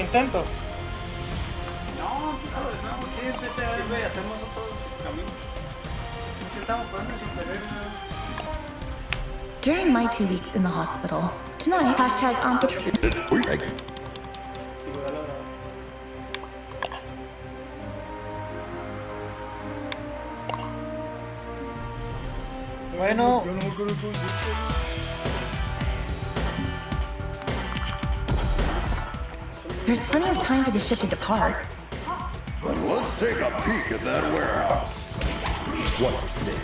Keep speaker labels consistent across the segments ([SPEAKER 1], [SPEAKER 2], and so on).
[SPEAKER 1] intento.
[SPEAKER 2] No, pues solo de nuevo. Sí, sí, güey, hacemos otro camino. Intentamos ponernos superhéroes.
[SPEAKER 3] During my 2 weeks in the hospital, tonight,
[SPEAKER 1] Bueno.
[SPEAKER 3] There's plenty of time for the ship to depart.
[SPEAKER 4] Let's take a peek at that warehouse.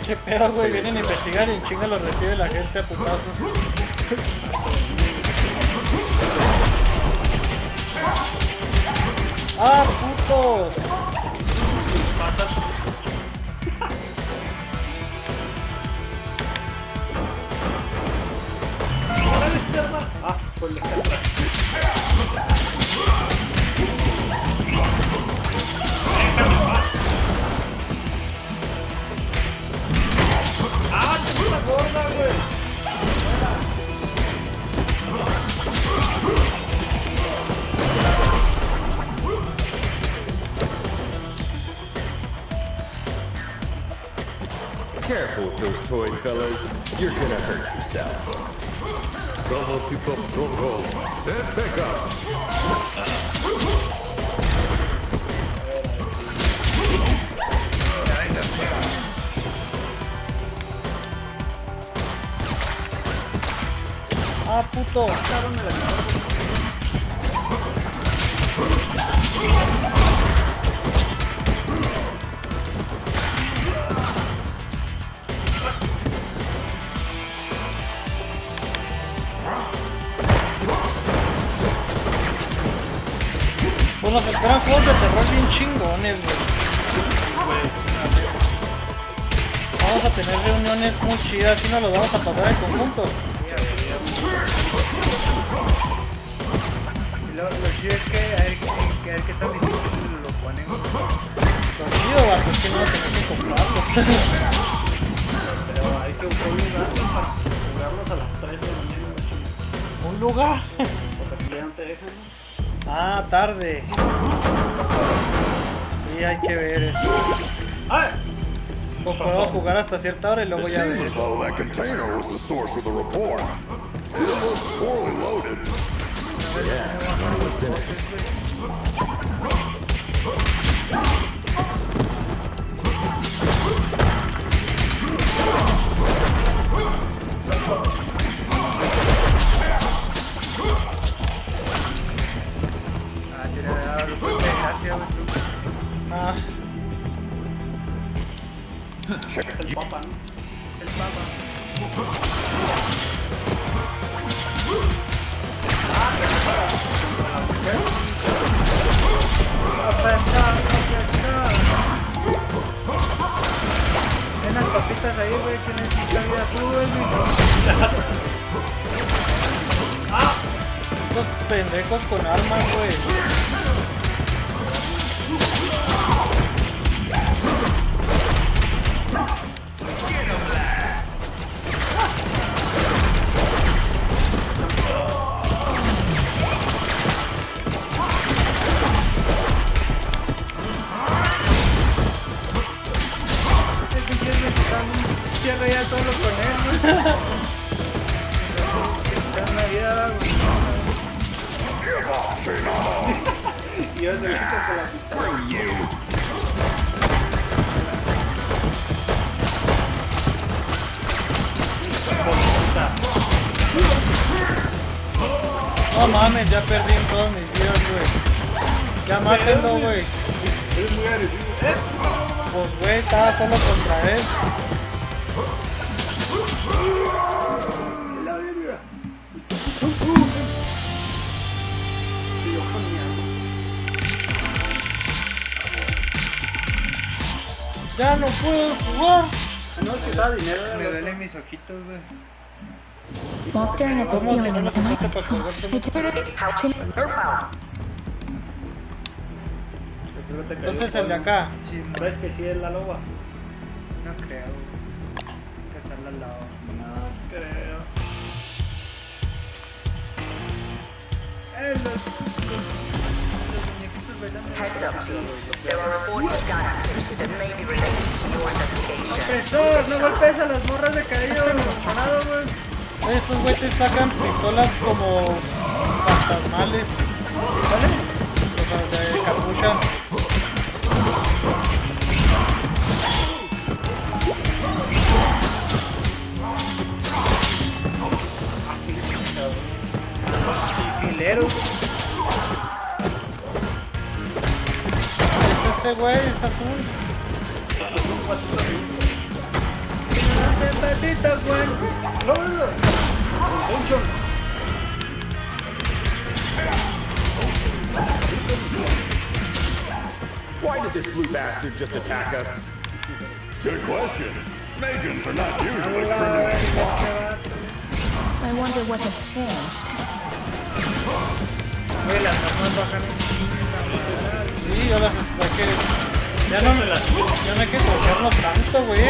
[SPEAKER 1] ¿Qué pedo, güey? Vienen a investigar y en chinga los recibe la gente a putazos. ¡Ah, putos!
[SPEAKER 2] Pasa. ¡Órale, cerda! Ah, pues le está atrás. ¡Ah, puta gorda, güey!
[SPEAKER 5] Careful with those toys, fellas. You're gonna hurt yourselves.
[SPEAKER 4] Solo tipo stronghold. Set back up.
[SPEAKER 1] ¡Ah, puto! Pues nos esperan juegos de terror bien chingones, güey. Vamos a tener reuniones muy chidas y nos los vamos a pasar en conjunto.
[SPEAKER 2] Lo chido es que a ver qué tan difícil lo ponen.
[SPEAKER 1] Lo chido, vato, es que no tenemos que comprarlos.
[SPEAKER 2] Pero hay que buscar un lugar para jugarlos a las 3 de la mañana.
[SPEAKER 1] ¿Un lugar?
[SPEAKER 2] Pues aquí ya no te dejan, ¿no?
[SPEAKER 1] Ah, tarde. Sí, hay que ver eso.
[SPEAKER 2] ¡Ah!
[SPEAKER 1] Pues podemos jugar hasta cierta hora y luego
[SPEAKER 4] It
[SPEAKER 1] ya
[SPEAKER 4] seems
[SPEAKER 1] ver.
[SPEAKER 4] as though that container was the source of the report. It looks poorly loaded.
[SPEAKER 5] What's in it?
[SPEAKER 2] Ah, tiene algo de gracia, güey.
[SPEAKER 1] Ah,
[SPEAKER 2] Es el papa, ¿no? Es el papa. A pesar. Hay unas papitas ahí, güey, que necesitan vida tú, güey.
[SPEAKER 1] estos pendejos con armas, güey.
[SPEAKER 2] Cierra ya solo con él, güey. Está en la vida, güey. Y yo se le quitas con la pistola.
[SPEAKER 1] No mames, ya perdí en todos mis días, güey. Ya mátenlo, güey.
[SPEAKER 2] Es muy agresivo.
[SPEAKER 1] Pues, güey, estaba solo contra él.
[SPEAKER 2] La verga. Y yo con mi arma.
[SPEAKER 1] Ya no puedo jugar.
[SPEAKER 2] No, es que da dinero. Me duelen mis ojitos, güey.
[SPEAKER 3] While staring at the
[SPEAKER 1] ¿Cómo si
[SPEAKER 3] ceiling
[SPEAKER 1] no
[SPEAKER 3] in my
[SPEAKER 1] necesito para colgarte? Entonces el de acá.
[SPEAKER 2] Sí, ¿ves que sí es la loba? No creo. Que sea la loba. No creo.
[SPEAKER 6] Heads up, team. There are reports of gun activity that may be related to your investigation.
[SPEAKER 2] Opresor, no golpes a las morras de cabello morado, güey.
[SPEAKER 1] Oye, estos güeyes sacan pistolas como fantasmales. ¿Vale? O sea, de capucha.
[SPEAKER 2] Fileros.
[SPEAKER 1] Es ese güey, es azul.
[SPEAKER 2] Patitas, güey. ¡Lóvelo! ¡Attention!
[SPEAKER 5] Why did this blue bastard just attack us?
[SPEAKER 4] Good question. Agents are not usually criminals.
[SPEAKER 3] I wonder what has changed.
[SPEAKER 2] Güey, las armas bajan.
[SPEAKER 1] Sí, yo las saqué. Ya no hay que tocarnos tanto, güey.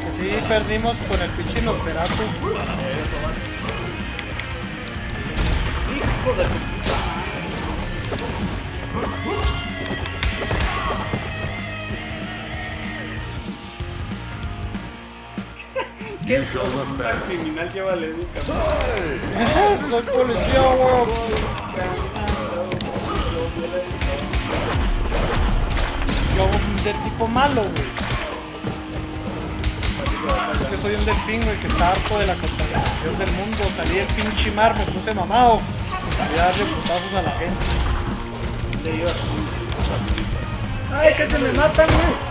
[SPEAKER 1] Que sí, perdimos con el pinche Nosferatu.
[SPEAKER 2] Hijo de tu ¿qué es un criminal que vale un
[SPEAKER 1] Soy policía, güey. Yo de tipo malo, güey. Es que soy un delfín, güey, que está harto de la contaminación del mundo. Salí del pinche mar, me puse mamado. Salí a darle putazos a la gente.
[SPEAKER 2] ¡ay, que se me matan, güey!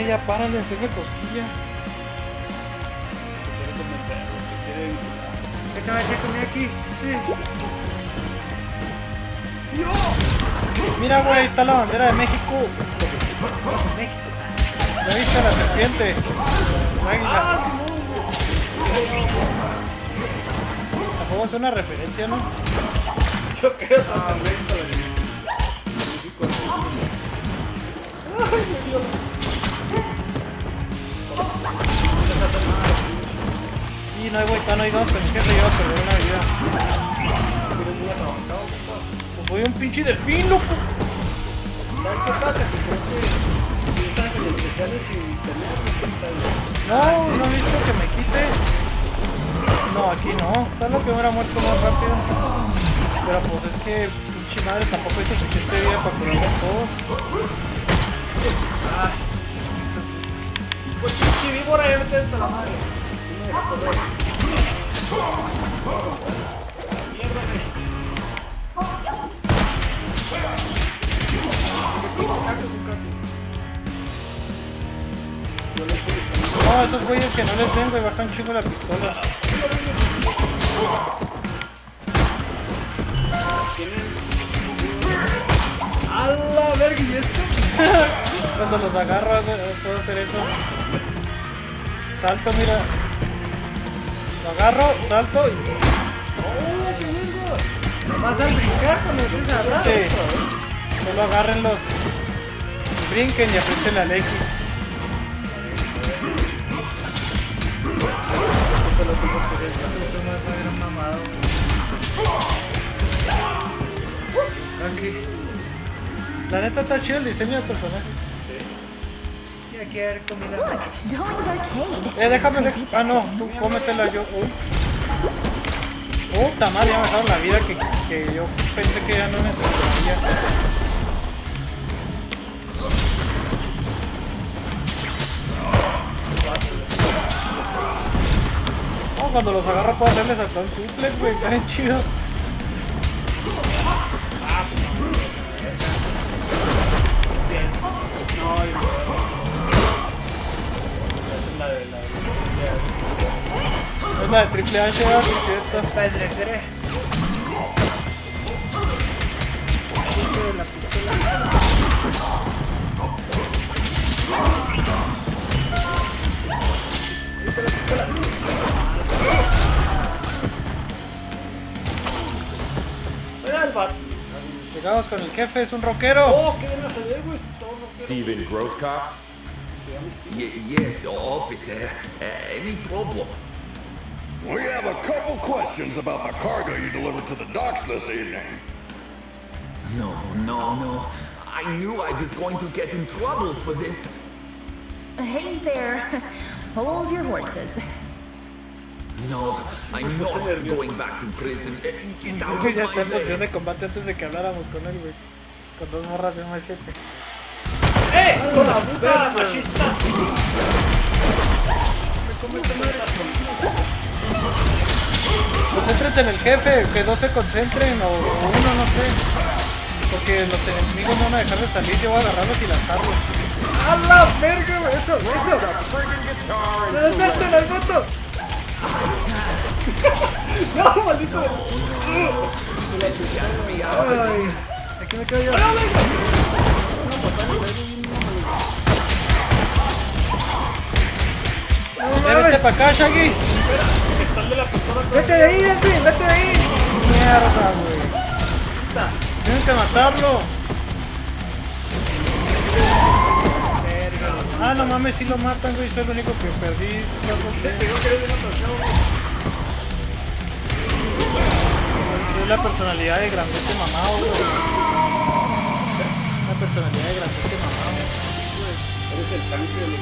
[SPEAKER 1] Ya párale de hacerme cosquillas.
[SPEAKER 2] Déjame que comí aquí. Sí.
[SPEAKER 1] Mira, güey, está la bandera de México.
[SPEAKER 2] México.
[SPEAKER 1] ¿Ya viste la serpiente? El águila. Tampoco es una referencia, ¿no?
[SPEAKER 2] Yo creo también.
[SPEAKER 1] Y no hay vuelta, no hay dos, pero es que se iba a perder una vida. Pues soy un pinche delfín, loco.
[SPEAKER 2] ¿Sabes qué pasa? Que creo que si usas el especiales y
[SPEAKER 1] No he visto que me quite. No, aquí no. Tal lo que me hubiera muerto más rápido. Pero pues es que pinche madre tampoco hay suficiente vida para curarlo a todos.
[SPEAKER 2] pues pinche víbora, ya vete hasta la madre. No me deja correr. Mierda,
[SPEAKER 1] No, esos güeyes que no les den, güey, bajan chingo la pistola.
[SPEAKER 2] ¡A la verga! ¿Y eso?
[SPEAKER 1] Cuando los agarro, puedo hacer eso. Salto, mira. Lo agarro, salto y...
[SPEAKER 2] ¡Oh, qué verga! ¿Vas a brincar cuando empiezas a agarrar?
[SPEAKER 1] Sí. Solo agárrenlos. Brinquen y aprieten la X.
[SPEAKER 2] Eso lo tengo que ver. Era un mamado. Aquí.
[SPEAKER 1] La neta está chido el diseño del personaje.
[SPEAKER 2] Y aquí a ver comida.
[SPEAKER 3] Look, Darling's Arcade.
[SPEAKER 1] Déjame. Ah, no, tú cómetela yo. Puta madre, ya me dejaron la vida que yo pensé que ya no necesitaría. No, cuando los agarro puedo hacerles hasta un suplex, güey, está bien chido. Es la de Triple H, ¿verdad? Sí, cierto.
[SPEAKER 2] Pedregre. La pistola. Mira el vato.
[SPEAKER 1] Llegamos con el jefe, es un rockero.
[SPEAKER 2] Oh, qué bien se ve, güey. Todo rockero.
[SPEAKER 5] Steven Groskopf?
[SPEAKER 7] Yes, officer. Any problem?
[SPEAKER 4] We have a couple questions about the cargo you delivered to the docks this evening.
[SPEAKER 7] No, no, no. I knew I was going to get in trouble for this.
[SPEAKER 3] Hey there. Hold your horses.
[SPEAKER 7] No, I'm not going back to prison. Get out
[SPEAKER 1] Ya
[SPEAKER 7] of
[SPEAKER 1] está
[SPEAKER 7] my
[SPEAKER 1] en posición
[SPEAKER 7] way.
[SPEAKER 1] de combate antes de que habláramos con él, güey. Con dos morras de un machete.
[SPEAKER 2] ¡Con la puta machista!
[SPEAKER 1] Concéntrense en el jefe, que dos se concentren o uno, no sé. Porque los enemigos no van a dejar de salir, yo voy a agarrarlos y lanzarlos. ¡A la verga, güey! ¡Eso! ¡Lanzarte al moto! ¡No, maldito! ¡Ay! Aquí me quedo yo. Vete para acá, Shaggy. Vete de ahí, vete de ahí. Mierda, güey. Tienen que matarlo. Ah, no mames, si lo matan, güey. Soy el único que perdí. Es la personalidad de grandote mamado, güey. La personalidad de grandote mamado.
[SPEAKER 2] Eres el tanque de los...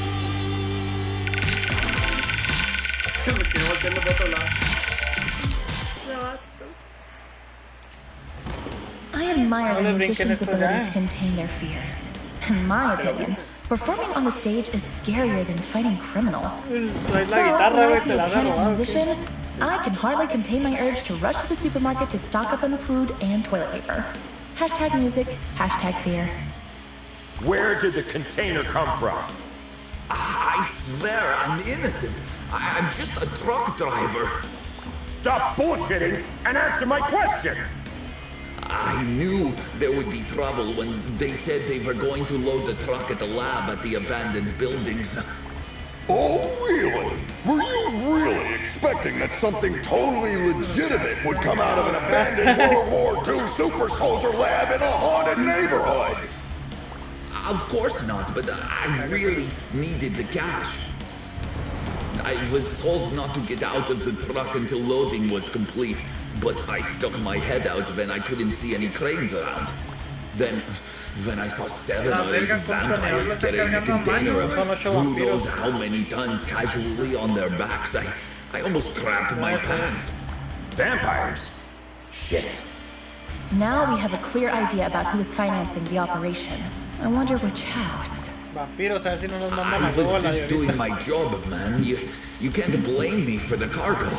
[SPEAKER 2] Me quiero voltearme para otro lado.
[SPEAKER 3] I admire
[SPEAKER 1] No
[SPEAKER 3] the
[SPEAKER 1] le brinquen
[SPEAKER 3] musicians'
[SPEAKER 1] estos
[SPEAKER 3] ability
[SPEAKER 1] ya.
[SPEAKER 3] to contain their fears. In my opinion, performing on the stage is scarier than fighting criminals.
[SPEAKER 1] Traes
[SPEAKER 3] So,
[SPEAKER 1] la guitarra,
[SPEAKER 3] when I
[SPEAKER 1] güey,
[SPEAKER 3] see
[SPEAKER 1] te
[SPEAKER 3] a
[SPEAKER 1] la has
[SPEAKER 3] panicked
[SPEAKER 1] robado. ¿Qué?
[SPEAKER 3] musician, I can hardly contain my urge to rush to the supermarket to stock up on food and toilet paper. Hashtag music, hashtag fear.
[SPEAKER 5] Where did the container come from?
[SPEAKER 7] I swear I'm innocent. I'm just a truck driver.
[SPEAKER 5] Stop bullshitting and answer my question!
[SPEAKER 7] I knew there would be trouble when they said they were going to load the truck at the lab at the abandoned buildings.
[SPEAKER 4] Oh, really? Were you really expecting that something totally legitimate would come out of an abandoned World War II super soldier lab in a haunted neighborhood?
[SPEAKER 7] Of course not, but I really needed the cash. I was told not to get out of the truck until loading was complete, but I stuck my head out when I couldn't see any cranes around. Then, when I saw 7 or 8 vampires carrying a container of who knows how many tons casually on their backs, I almost crapped my pants.
[SPEAKER 5] Vampires? Shit.
[SPEAKER 3] Now we have a clear idea about who is financing the operation. I wonder which house.
[SPEAKER 1] Vampiros, a ver si no nos mandan
[SPEAKER 7] I
[SPEAKER 1] a huevo a
[SPEAKER 7] was
[SPEAKER 1] la
[SPEAKER 7] just
[SPEAKER 1] de
[SPEAKER 7] doing
[SPEAKER 1] ahorita.
[SPEAKER 7] my job, man. You can't blame me for the cargo.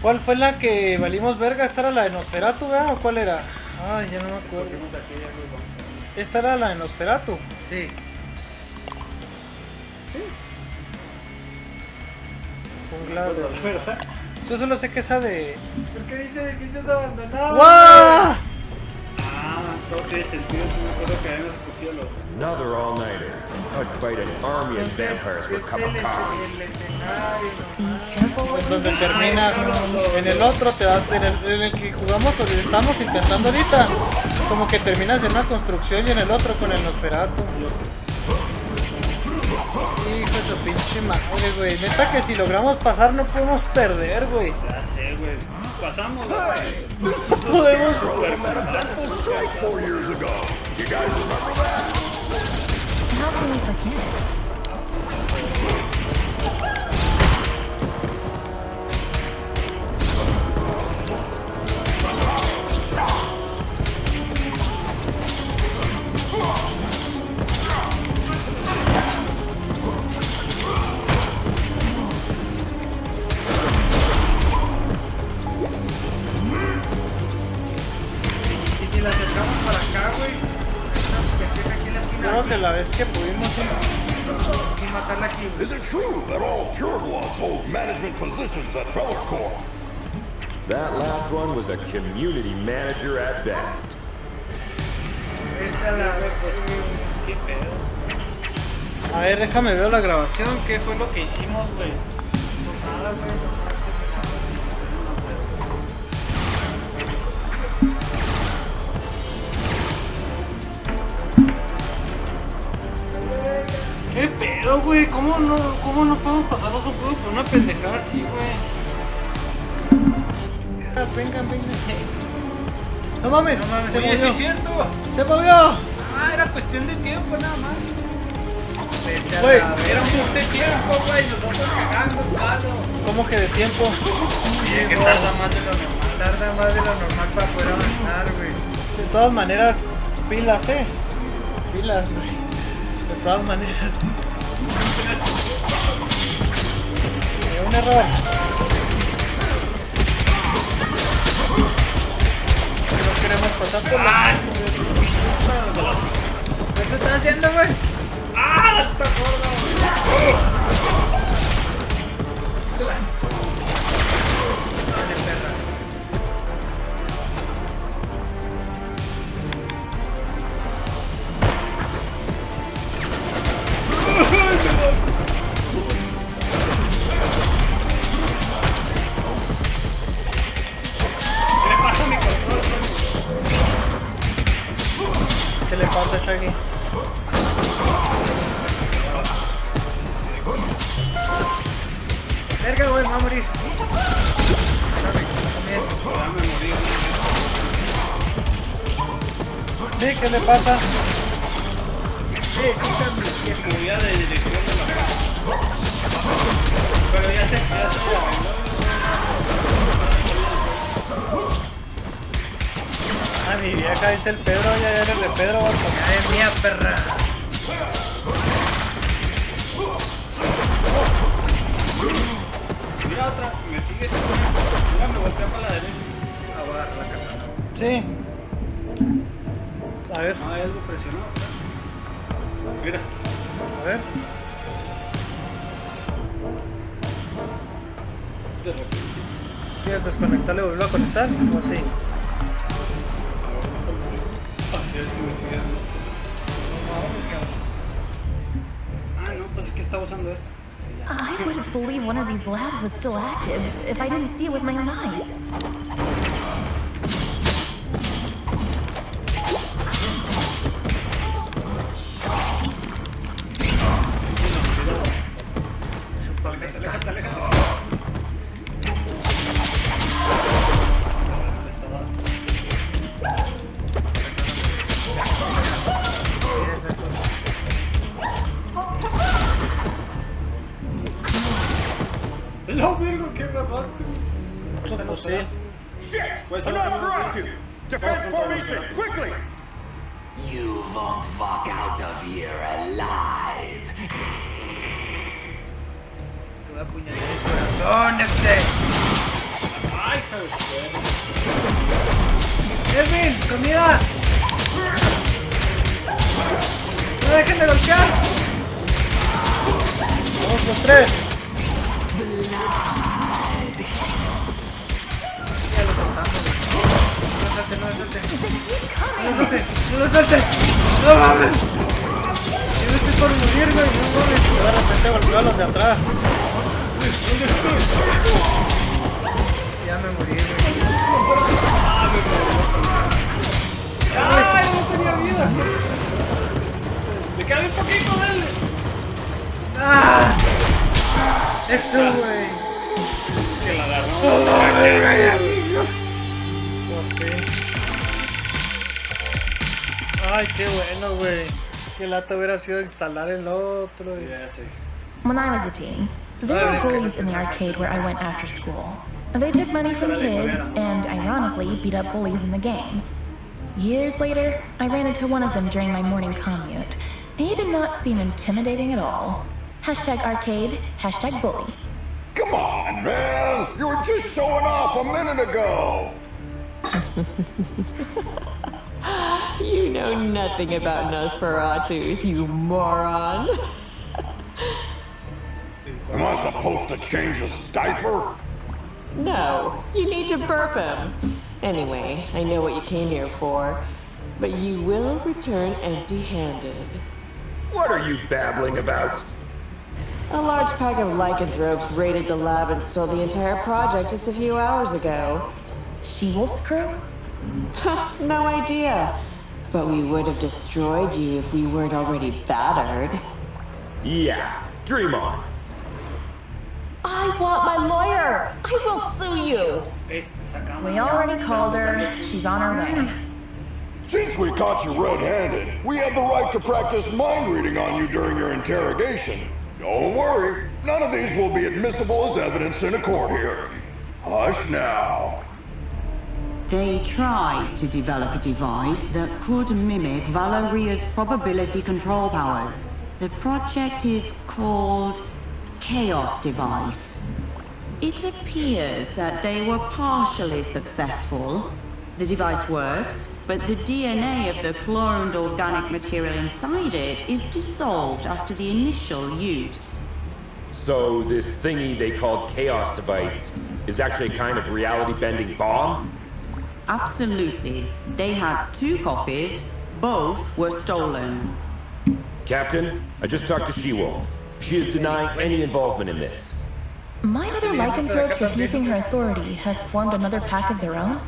[SPEAKER 1] ¿Cuál fue la que valimos verga? ¿Esta era la de Nosferatu, ¿verdad? ¿O cuál era? Ay, ya no me acuerdo. ¿Esta era la de Nosferatu?
[SPEAKER 2] Sí.
[SPEAKER 1] Jungla de...
[SPEAKER 2] ¿Verdad?
[SPEAKER 1] Yo solo sé que esa de...
[SPEAKER 2] ¿Por qué dice edificios abandonados?
[SPEAKER 1] ¡Guau!
[SPEAKER 2] Ah, todo tiene sentido. Sí me acuerdo que habíamos escogido los...
[SPEAKER 5] Another all-nighter. I'd fight an army of vampires for a cup of coffee.
[SPEAKER 2] el escenario.
[SPEAKER 3] Be careful what you
[SPEAKER 1] Donde
[SPEAKER 3] wish
[SPEAKER 1] terminas
[SPEAKER 3] for.
[SPEAKER 1] en el otro, te vas en el que jugamos o estamos intentando ahorita. Como que terminas en una construcción y en el otro con el Nosferatu. Hijo de su pinche madre, güey. Neta que si logramos pasar no podemos perder, güey.
[SPEAKER 2] Ya sé, güey. Pasamos, güey.
[SPEAKER 1] No podemos.
[SPEAKER 4] Successful strike 4 years ago. You guys remember that?
[SPEAKER 3] How can we forget?
[SPEAKER 2] Y si la acercamos para acá, güey. Que tiene aquí en la esquina.
[SPEAKER 1] Creo que la vez que pudimos
[SPEAKER 2] Y matarla aquí, güey.
[SPEAKER 4] Is it true that all purebloods hold management positions at Feller Corp?
[SPEAKER 5] That last one was a community manager at best.
[SPEAKER 2] Esta la... ¿Qué pedo?
[SPEAKER 1] A ver, déjame ver la grabación. ¿Qué fue lo que hicimos, güey?
[SPEAKER 2] Nada, güey. Pero, güey, ¿cómo no podemos pasarnos un juego por una pendejada así, güey?
[SPEAKER 1] Vengan. No mames, se
[SPEAKER 2] Oye,
[SPEAKER 1] movió.
[SPEAKER 2] sí es cierto.
[SPEAKER 1] Se movió.
[SPEAKER 2] Ah, era cuestión de tiempo nada más.
[SPEAKER 1] Güey,
[SPEAKER 2] Era un de tiempo, güey, nosotros cagando, claro.
[SPEAKER 1] ¿cómo que de tiempo?
[SPEAKER 2] Sí, que tarda más de lo normal.
[SPEAKER 8] Tarda más de lo normal para poder avanzar, güey.
[SPEAKER 1] De todas maneras, pilas, pilas, güey. De todas maneras. Un error. No queremos pasar por la...
[SPEAKER 8] ¿Qué te estás haciendo, güey?
[SPEAKER 2] ¡Ah, está gordo!
[SPEAKER 8] Dale, perra.
[SPEAKER 2] ¿Qué le pasa a mi control?
[SPEAKER 1] ¿Qué le pasa a Shaggy?
[SPEAKER 8] Verga, güey, me va a morir.
[SPEAKER 2] Ya me morí.
[SPEAKER 1] Sí, ¿qué le pasa?
[SPEAKER 2] Movía de dirección de la cara. Pero ya se arregló.
[SPEAKER 1] Ah, mi vieja es el Pedro, ya eres de Pedro, vato.
[SPEAKER 8] Ya es mía, perra.
[SPEAKER 2] Mira otra, me sigue. Mira, me voltea para la derecha.
[SPEAKER 8] Agarra la katana.
[SPEAKER 1] Sí. A ver,
[SPEAKER 2] No, hay algo presionado. Mira.
[SPEAKER 1] a ver.
[SPEAKER 2] De repente.
[SPEAKER 1] ¿Quieres desconectarle y volverlo a conectar? ¿O así?
[SPEAKER 2] Así es, sí me sigue dando. Ah, no, pues es que estaba usando esta.
[SPEAKER 3] I wouldn't believe one of these labs was still active if I didn't see it with my own eyes.
[SPEAKER 2] Aléjate, aléjate. No, Virgo, qué garrante.
[SPEAKER 1] Sí.
[SPEAKER 5] Shit!
[SPEAKER 2] Pues,
[SPEAKER 5] Enough
[SPEAKER 2] ahora
[SPEAKER 5] for
[SPEAKER 2] tenemos
[SPEAKER 5] two! Defense formation, quickly!
[SPEAKER 7] You won't walk out of here alive.
[SPEAKER 8] Te voy a apuñalar el corazón,
[SPEAKER 2] Ay, joder.
[SPEAKER 8] Edwin, comida. No dejen de golpear.
[SPEAKER 1] Vamos los tres.
[SPEAKER 8] Ya lo soltamos. No lo suelte. No lo suelte. No mames. Yo me estoy por morir, güey. No mames.
[SPEAKER 1] De repente golpeó a los de atrás.
[SPEAKER 8] Ya me morí, güey.
[SPEAKER 2] Ay, no tenía vida. Me queda un poquito, dale.
[SPEAKER 8] ¡Ah! Eso, güey.
[SPEAKER 2] Que la agarró.
[SPEAKER 1] Ay, qué bueno, güey. Qué lata hubiera sido instalar el otro.
[SPEAKER 2] Ya sé.
[SPEAKER 3] When I was a teen, there were bullies in the arcade where I went after school. They took money from kids and, ironically, beat up bullies in the game. Years later, I ran into one of them during my morning commute. He did not seem intimidating at all. #arcade, #bully.
[SPEAKER 4] Come on, man! You were just showing off a minute ago!
[SPEAKER 9] You know nothing about Nosferatus, you moron.
[SPEAKER 4] Am I supposed to change his diaper?
[SPEAKER 9] No, you need to burp him. Anyway, I know what you came here for, but you will return empty-handed.
[SPEAKER 5] What are you babbling about?
[SPEAKER 9] A large pack of lycanthropes raided the lab and stole the entire project just a few hours ago.
[SPEAKER 3] She-Wolf's crew?
[SPEAKER 9] No idea. But we would have destroyed you if we weren't already battered.
[SPEAKER 5] Yeah, Dream on.
[SPEAKER 6] I want my lawyer. I will sue you.
[SPEAKER 3] We already called her. She's on her way.
[SPEAKER 4] Since we caught you red-handed, we have the right to practice mind reading on you during your interrogation. Don't worry, none of these will be admissible as evidence in a court hearing. Hush now.
[SPEAKER 10] They tried to develop a device that could mimic Valeria's probability control powers. The project is called Chaos Device. It appears that they were partially successful. The device works, but the DNA of the cloned organic material inside it is dissolved after the initial use.
[SPEAKER 5] So this thingy they called Chaos Device is actually a kind of reality-bending bomb?
[SPEAKER 10] Absolutely. They had 2 copies. Both were stolen.
[SPEAKER 5] Captain, I just talked to She-Wolf. She is denying any involvement in this.
[SPEAKER 3] Might other lycanthropes refusing her authority have formed another pack of their own?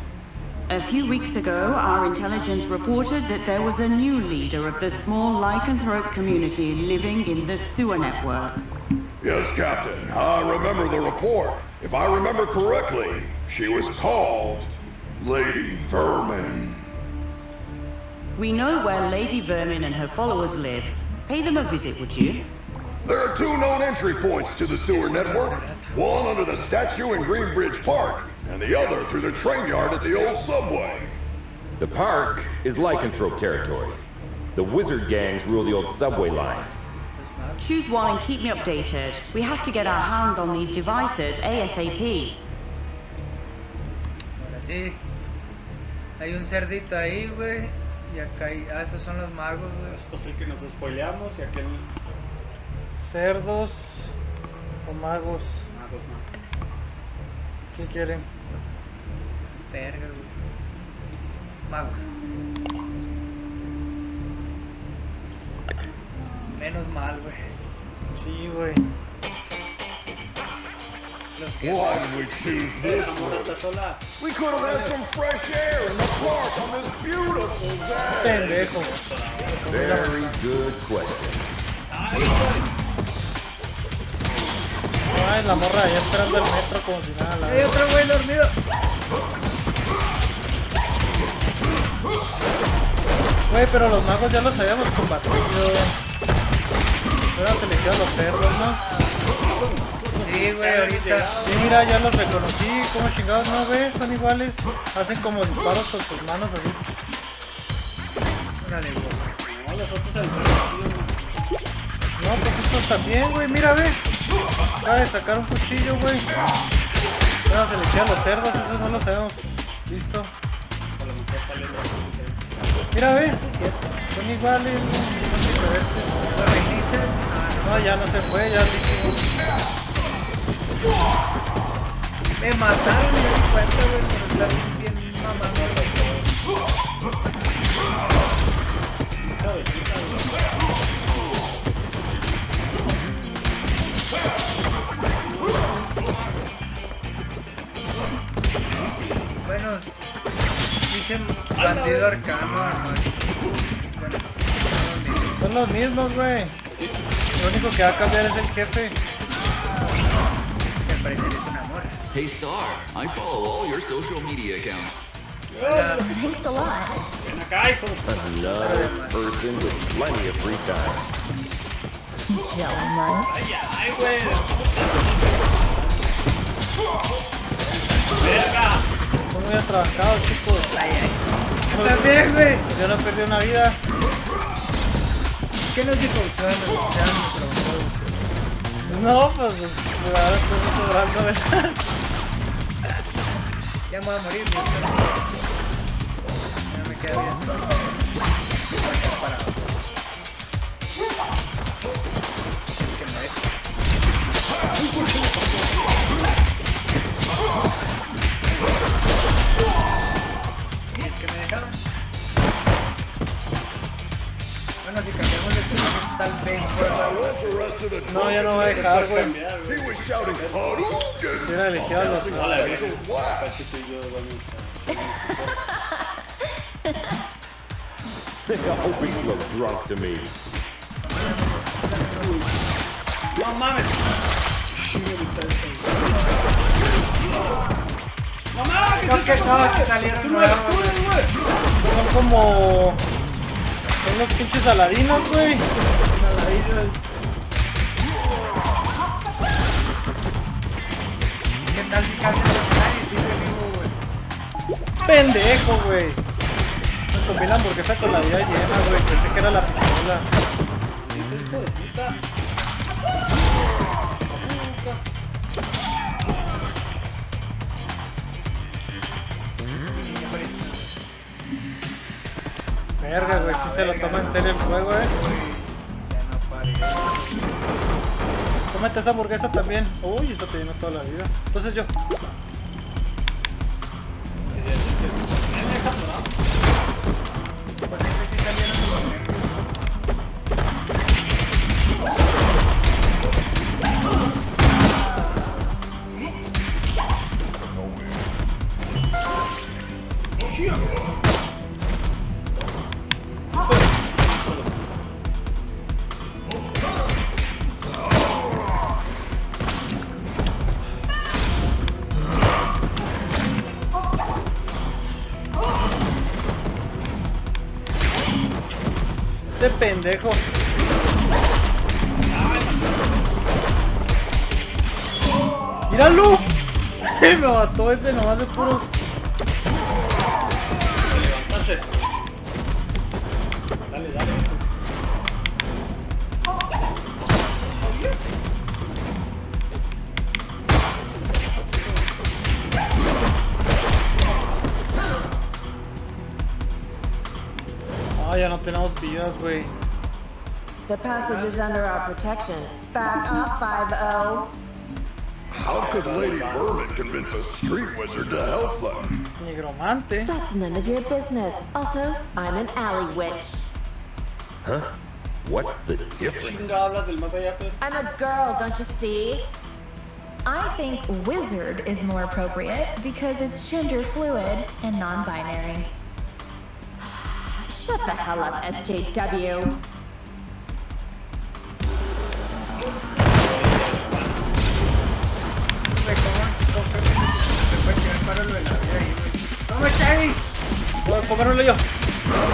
[SPEAKER 10] A few weeks ago, our intelligence reported that there was a new leader of the small lycanthrope community living in the sewer network.
[SPEAKER 4] Yes, Captain, I remember the report. If I remember correctly, she was called Lady Vermin.
[SPEAKER 10] We know where Lady Vermin and her followers live. Pay them a visit, would you?
[SPEAKER 4] There are 2 known entry points to the sewer network. One under the statue in Greenbridge Park, and the other through the train yard at the old subway.
[SPEAKER 5] The park is lycanthrope territory. The wizard gangs rule the old subway line.
[SPEAKER 10] Choose one and keep me updated. We have to get our hands on these devices ASAP.
[SPEAKER 8] Ahora sí. Hay un cerdito ahí, güey. Y acá hay... Ah, esos son los magos, güey.
[SPEAKER 2] Pues el que nos spoileamos y aquel...
[SPEAKER 1] ¿Cerdos o magos?
[SPEAKER 2] Magos, no.
[SPEAKER 1] ¿Qué quieren?
[SPEAKER 8] Verga, güey. Magos. Menos mal, güey.
[SPEAKER 1] Sí, güey.
[SPEAKER 4] Why did we choose this route? We could have had some fresh air in the park on this beautiful day.
[SPEAKER 1] Pendejo.
[SPEAKER 5] Very good question.
[SPEAKER 1] Ay, la morra ya entrando al metro como si nada.
[SPEAKER 8] ¡Hay otro güey dormido!
[SPEAKER 1] Güey, pero los magos ya los habíamos combatido. Habíamos elegido a los cerdos, ¿no?
[SPEAKER 8] Sí, güey, ahorita.
[SPEAKER 1] Sí, mira, ya los reconocí. ¿Cómo chingados no ves? Son iguales. Hacen como disparos con sus manos así.
[SPEAKER 8] Órale, güey.
[SPEAKER 2] No, los otros al
[SPEAKER 1] No, pues estos también, güey. Mira, ve. Acaba de sacar un cuchillo, güey. Bueno, se le eché a los cerdos. Esos no los habíamos visto. Mira, ve. Son iguales, ¿no?
[SPEAKER 8] ¿Lo reinician?
[SPEAKER 1] No, ya no se fue, ya dijimos.
[SPEAKER 8] Me mataron y me di cuenta, güey, por estar bien mamando. Bueno, dicen bandido arcano, bueno,
[SPEAKER 1] Son los mismos, güey. Lo único que va a cambiar es el jefe.
[SPEAKER 8] al parecer es un amor.
[SPEAKER 7] Hey Star, I follow all your social media accounts.
[SPEAKER 3] Thanks a lot.
[SPEAKER 2] Ven acá, hijo.
[SPEAKER 5] Another person with plenty of free time.
[SPEAKER 3] Jelly much?
[SPEAKER 2] Ay, güey. Verga.
[SPEAKER 1] Son muy atrabancados, chicos.
[SPEAKER 8] Yo también, güey.
[SPEAKER 1] Yo no perdí una vida.
[SPEAKER 8] ¿Qué nos dijo? Se van a
[SPEAKER 1] No, pues ahora estoy sobrando, ¿verdad?
[SPEAKER 8] Ya me voy a morir, güey. Ya me queda bien. Que me deje. Si es que me dejaron. Bueno, si cambiamos de situación, tal vez
[SPEAKER 1] No, ya no voy a dejar, güey.
[SPEAKER 4] He was shouting, Hadouken!
[SPEAKER 1] Si era elegido a los...
[SPEAKER 2] No la ves. Pachito y yo vamos
[SPEAKER 5] They always look drunk to me.
[SPEAKER 2] No mames. ¡Mamá! ¿Qué
[SPEAKER 8] Creo que todos salieron
[SPEAKER 2] son
[SPEAKER 8] nuevos,
[SPEAKER 2] puros, güey!
[SPEAKER 1] Son como... Son los pinches aladinos, güey.
[SPEAKER 8] ¿Qué tal si casi nadie sigue vivo, güey?
[SPEAKER 1] Pendejo, güey. Me comí la hamburguesa con la vida llena, güey. Pensé que era la pistola.
[SPEAKER 2] Hijo de puta.
[SPEAKER 1] Verga, güey. Si se lo toma en serio el juego, Cómete esa hamburguesa también. Uy, eso te llenó toda la vida. Entonces yo.
[SPEAKER 8] Pues es que sí salieron.
[SPEAKER 1] Este pendejo. ¡Míralo! Me mató ese nomás de puros.
[SPEAKER 2] Levantarse. Dale, eso.
[SPEAKER 1] Ah, ya no tenemos vidas, güey.
[SPEAKER 11] The passage is under our protection. Back up, 5-0.
[SPEAKER 4] How could Lady Vermin convince a street wizard to help them?
[SPEAKER 1] Nigromante.
[SPEAKER 11] That's none of your business. Also, I'm an alley witch.
[SPEAKER 5] Huh? What's the difference?
[SPEAKER 2] Chinga, hablas del más allá, Pedro.
[SPEAKER 11] I'm a girl, don't you see?
[SPEAKER 3] I think wizard is more appropriate because it's gender fluid and non-binary.
[SPEAKER 11] Shut the hell up, SJW.
[SPEAKER 8] ¡Toma, Shaggy!
[SPEAKER 1] Voy a comérmelo yo.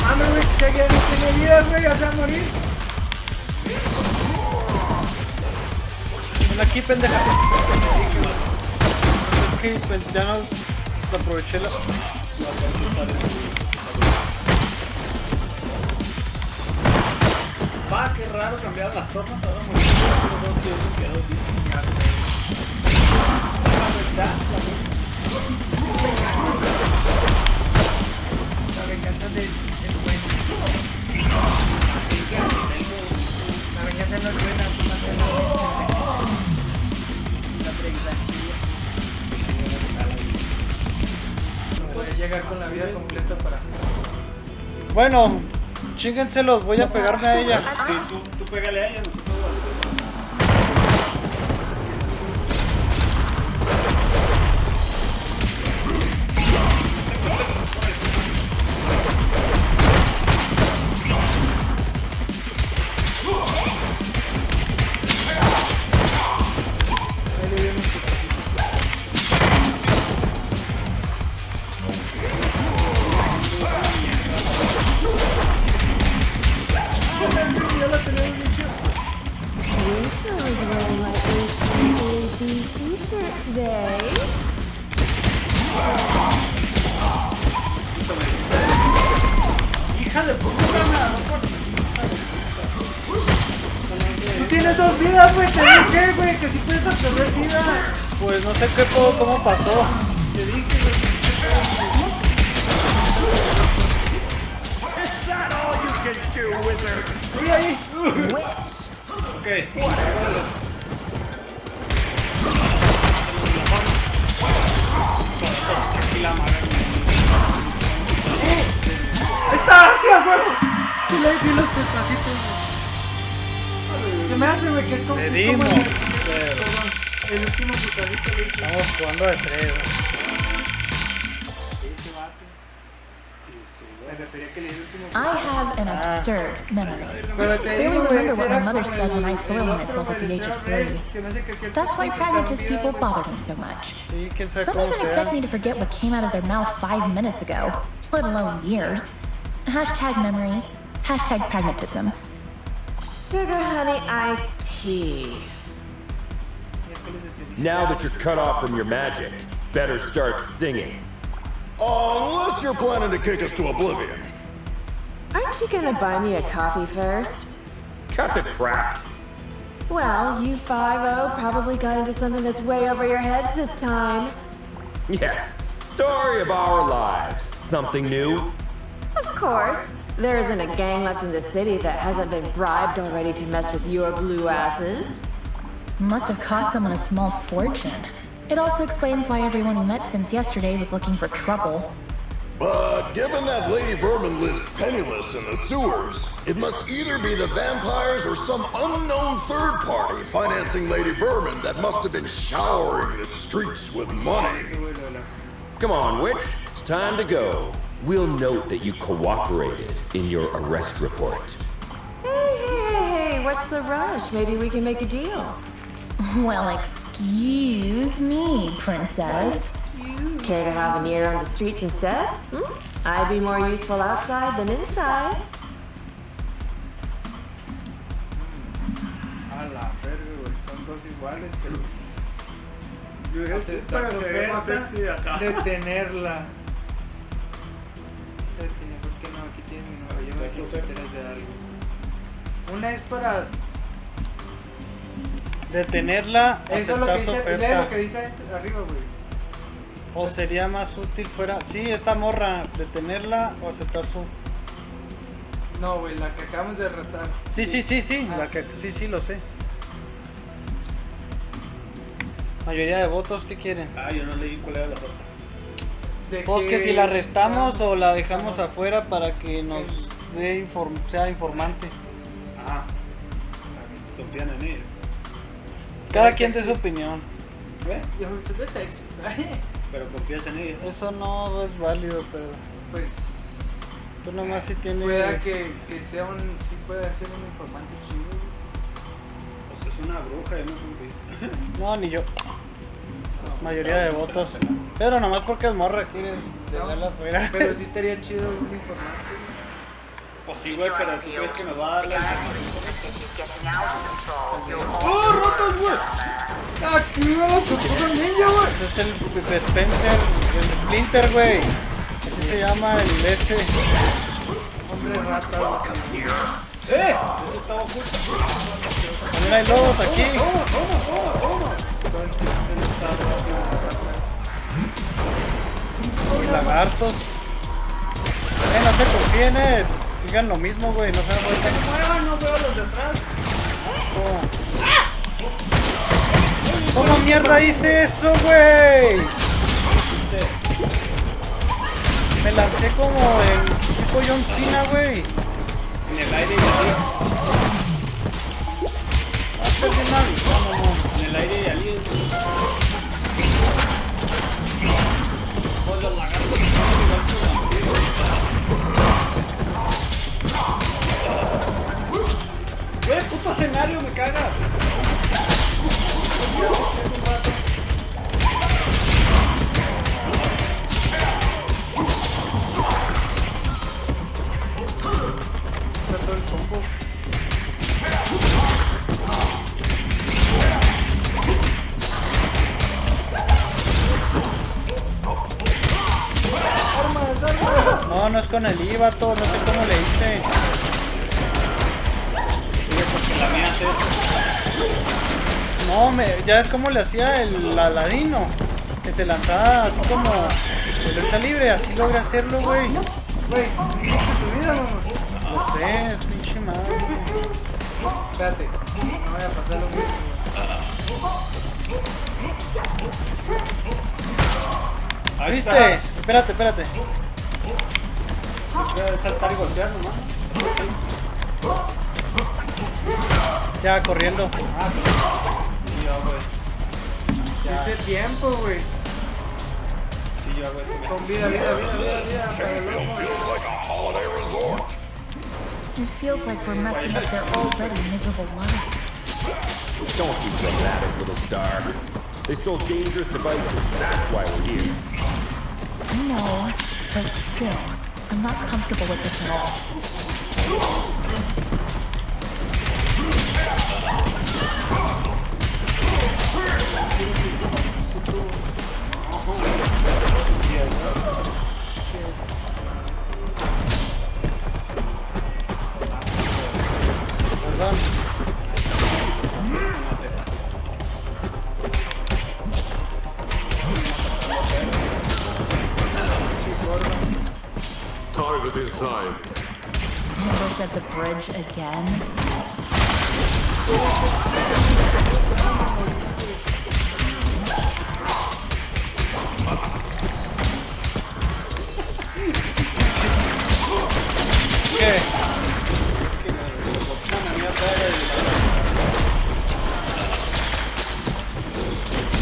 [SPEAKER 8] ¡Mames, güey! ¡Shaggy no tiene vida, güey! ¡Ya se va a morir!
[SPEAKER 1] Ven aquí, pendeja. Es que pues, ya no aproveché la...
[SPEAKER 2] Va, qué raro cambiar las tornas. Ahora morir los dos y uno quedó bien. Ya sé.
[SPEAKER 8] La venganza del buen. La venganza no es buena, tú la preguntilla. No puedes llegar con la vida completa para...
[SPEAKER 1] Bueno, chíngenselos, voy a pegarme a ella.
[SPEAKER 2] Sí, tú pégale a ella, nosotros hija de puta,
[SPEAKER 8] ¡Tú tienes 2 vidas, güey! ¡Te dije, güey! ¡Que si puedes absorber vida!
[SPEAKER 1] Pues no sé cómo pasó.
[SPEAKER 8] Te dije, güey.
[SPEAKER 4] Is that all you can do, wizard?
[SPEAKER 8] ¡Sí, ahí!
[SPEAKER 2] Ok,
[SPEAKER 8] ¡Ahí está! ¡Sí, a huevo! Sí, le di los testacitos, güey. Se me hace, güey, que es como...
[SPEAKER 1] Le
[SPEAKER 8] es
[SPEAKER 1] dimos,
[SPEAKER 8] como
[SPEAKER 1] pero...
[SPEAKER 8] el último putadito le hice.
[SPEAKER 1] Estamos jugando de 3, güey.
[SPEAKER 2] ese vato. Me refería que leí el último.
[SPEAKER 3] I have an absurd memory.
[SPEAKER 2] Pero te
[SPEAKER 3] Barely
[SPEAKER 2] digo,
[SPEAKER 3] remember
[SPEAKER 2] ese
[SPEAKER 3] what my
[SPEAKER 2] era
[SPEAKER 3] mother
[SPEAKER 2] como
[SPEAKER 3] said when I
[SPEAKER 2] el
[SPEAKER 3] soiled
[SPEAKER 2] otro,
[SPEAKER 3] myself at
[SPEAKER 2] el
[SPEAKER 3] the age of
[SPEAKER 2] Star Rail.
[SPEAKER 3] 30.
[SPEAKER 2] Se me hace que cierto
[SPEAKER 3] That's why
[SPEAKER 2] punto
[SPEAKER 3] pragmatist
[SPEAKER 2] cambia,
[SPEAKER 3] people
[SPEAKER 2] güey.
[SPEAKER 3] bother me so much.
[SPEAKER 1] Sí, quién sabe
[SPEAKER 3] Some
[SPEAKER 1] cómo
[SPEAKER 3] even
[SPEAKER 1] sea.
[SPEAKER 3] expect me to forget what came out of their mouth 5 minutes ago, let alone years. Hashtag memory. Hashtag pragmatism.
[SPEAKER 11] Sugar honey iced tea.
[SPEAKER 5] Now that you're cut off from your magic, better start singing.
[SPEAKER 4] Unless you're planning to kick us to oblivion.
[SPEAKER 11] Aren't you gonna buy me a coffee first?
[SPEAKER 5] Cut the crap.
[SPEAKER 11] Well, you 5-0 probably got into something that's way over your heads this time.
[SPEAKER 5] Yes, story of our lives. Something new?
[SPEAKER 11] Of course. There isn't a gang left in the city that hasn't been bribed already to mess with your blue asses.
[SPEAKER 3] Must have cost someone a small fortune. It also explains why everyone we met since yesterday was looking for trouble.
[SPEAKER 4] But given that Lady Vermin lives penniless in the sewers, it must either be the vampires or some unknown third party financing Lady Vermin that must have been showering the streets with money.
[SPEAKER 5] Come on, witch. It's time to go. We'll note that you cooperated in your arrest report.
[SPEAKER 11] Hey, what's the rush? Maybe we can make a deal.
[SPEAKER 3] Well, excuse me, princess.
[SPEAKER 11] Care to have an ear on the streets instead? I'd be more useful outside than inside.
[SPEAKER 2] A la verga, güey, son dos iguales, pero
[SPEAKER 8] Yo dije,
[SPEAKER 2] aceptar
[SPEAKER 8] pero
[SPEAKER 2] su
[SPEAKER 8] se ve más
[SPEAKER 2] oferta,
[SPEAKER 8] sexy acá.
[SPEAKER 2] detenerla. ¿Por qué no? Aquí tiene mi nueva. Yo me
[SPEAKER 8] Eso
[SPEAKER 2] quiero
[SPEAKER 8] sí.
[SPEAKER 2] enterar de algo. Una es para.
[SPEAKER 1] Detenerla o
[SPEAKER 2] Eso es lo que
[SPEAKER 1] aceptar su
[SPEAKER 2] dice. Lee
[SPEAKER 1] oferta.
[SPEAKER 2] lo que dice arriba, güey.
[SPEAKER 1] O sería más útil fuera. Sí, esta morra, detenerla o aceptar su.
[SPEAKER 2] No, güey, la que acabamos de derrotar.
[SPEAKER 1] Sí, la que. Sí, lo sé. Mayoría de votos, ¿qué quieren?
[SPEAKER 8] Ah, yo no leí cuál era la oferta.
[SPEAKER 2] De
[SPEAKER 1] Pues que si la arrestamos o la dejamos afuera para que nos dé sea informante.
[SPEAKER 8] Ajá. Confían en ella.
[SPEAKER 1] Cada quien de su opinión.
[SPEAKER 8] ¿Ve?
[SPEAKER 2] Yo se ve sexy.
[SPEAKER 8] Pero confías en ella.
[SPEAKER 1] Eso no es válido, pero
[SPEAKER 2] Pues.
[SPEAKER 1] tú nomás si tiene.
[SPEAKER 2] Pueda que sea un. Sí, puede ser un informante chido, güey.
[SPEAKER 8] Pues es una bruja, yo no confío.
[SPEAKER 1] No, ni yo. Es mayoría de votos. Pero nomás porque es morra quieres dejarla afuera.
[SPEAKER 2] Pero sí estaría chido un informante.
[SPEAKER 8] Pues sí, güey, pero tú crees que nos va a dar
[SPEAKER 6] The
[SPEAKER 8] la
[SPEAKER 6] activity in the city is getting out of control. You're
[SPEAKER 8] ¡Oh, rotos, güey!
[SPEAKER 2] ¡Aquí va la puta ninja, güey!
[SPEAKER 1] Ese es el Spencer, el Splinter, güey. Así se llama el ese.
[SPEAKER 2] Hombre rata, güey.
[SPEAKER 8] Eso estaba oculto.
[SPEAKER 1] También hay lobos aquí.
[SPEAKER 2] Todo el tiempo está
[SPEAKER 1] Y lagartos. No se confíen, sigan lo mismo, güey. No se dan vuelta.
[SPEAKER 8] ¡Muevan! No veo los de atrás.
[SPEAKER 1] ¿Cómo mierda hice eso, güey? Me lancé como en tipo John Cena, güey.
[SPEAKER 8] En el aire y arriba. En el aire y arriba. Pues los lagartos son igual que los vampiros. Güey, puto escenario, me caga.
[SPEAKER 2] todo el combo.
[SPEAKER 1] No, no es con el Ivato, no sé cómo le hice.
[SPEAKER 8] La mía es
[SPEAKER 1] No, ya es como le hacía el Aladino, que se lanzaba así como de lucha libre, así logra hacerlo, güey.
[SPEAKER 2] Güey, ¿viste tu vida, mamá?
[SPEAKER 1] Lo sé, pinche madre.
[SPEAKER 2] Espérate, no vaya a pasar lo mismo.
[SPEAKER 8] Ahí
[SPEAKER 1] ¿Viste?
[SPEAKER 8] está.
[SPEAKER 1] Espérate.
[SPEAKER 8] Voy a saltar y golpear nomás.
[SPEAKER 1] Ya, corriendo.
[SPEAKER 8] Sí, ya, güey.
[SPEAKER 2] Hace tiempo, güey.
[SPEAKER 8] Sí,
[SPEAKER 2] Sí, yo hago esto.
[SPEAKER 8] Con vida.
[SPEAKER 4] Sheffield feels like a holiday resort.
[SPEAKER 3] It feels like we're messing up their already miserable lives.
[SPEAKER 5] Don't be dramatic, little star. They stole dangerous devices. That's why we're here.
[SPEAKER 3] I know, but still, I'm not comfortable with this at all.
[SPEAKER 4] Target inside.
[SPEAKER 3] Ambush at the bridge again?
[SPEAKER 1] ¿Qué?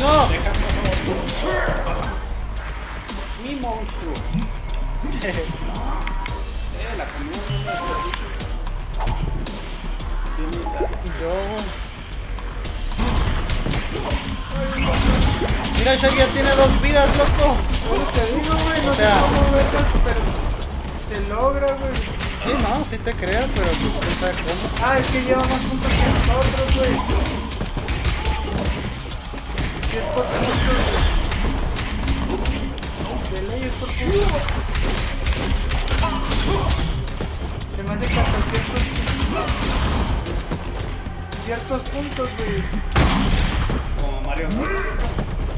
[SPEAKER 1] ¡No!
[SPEAKER 2] Mi monstruo. La comida
[SPEAKER 1] Mira, Shaggy ya tiene 2 vidas, loco.
[SPEAKER 8] Te digo, güey, no
[SPEAKER 1] O
[SPEAKER 8] sé
[SPEAKER 1] sea,
[SPEAKER 8] cómo verlo, pero se logra, güey.
[SPEAKER 1] sí, no, sí te creo, pero tú sabes cómo.
[SPEAKER 8] Ah, es que lleva más puntos que nosotros, güey. 10 por puntos, güey. De ley es por puntos. Se me hace que hasta ciertos puntos, güey.
[SPEAKER 2] como Mario.
[SPEAKER 8] O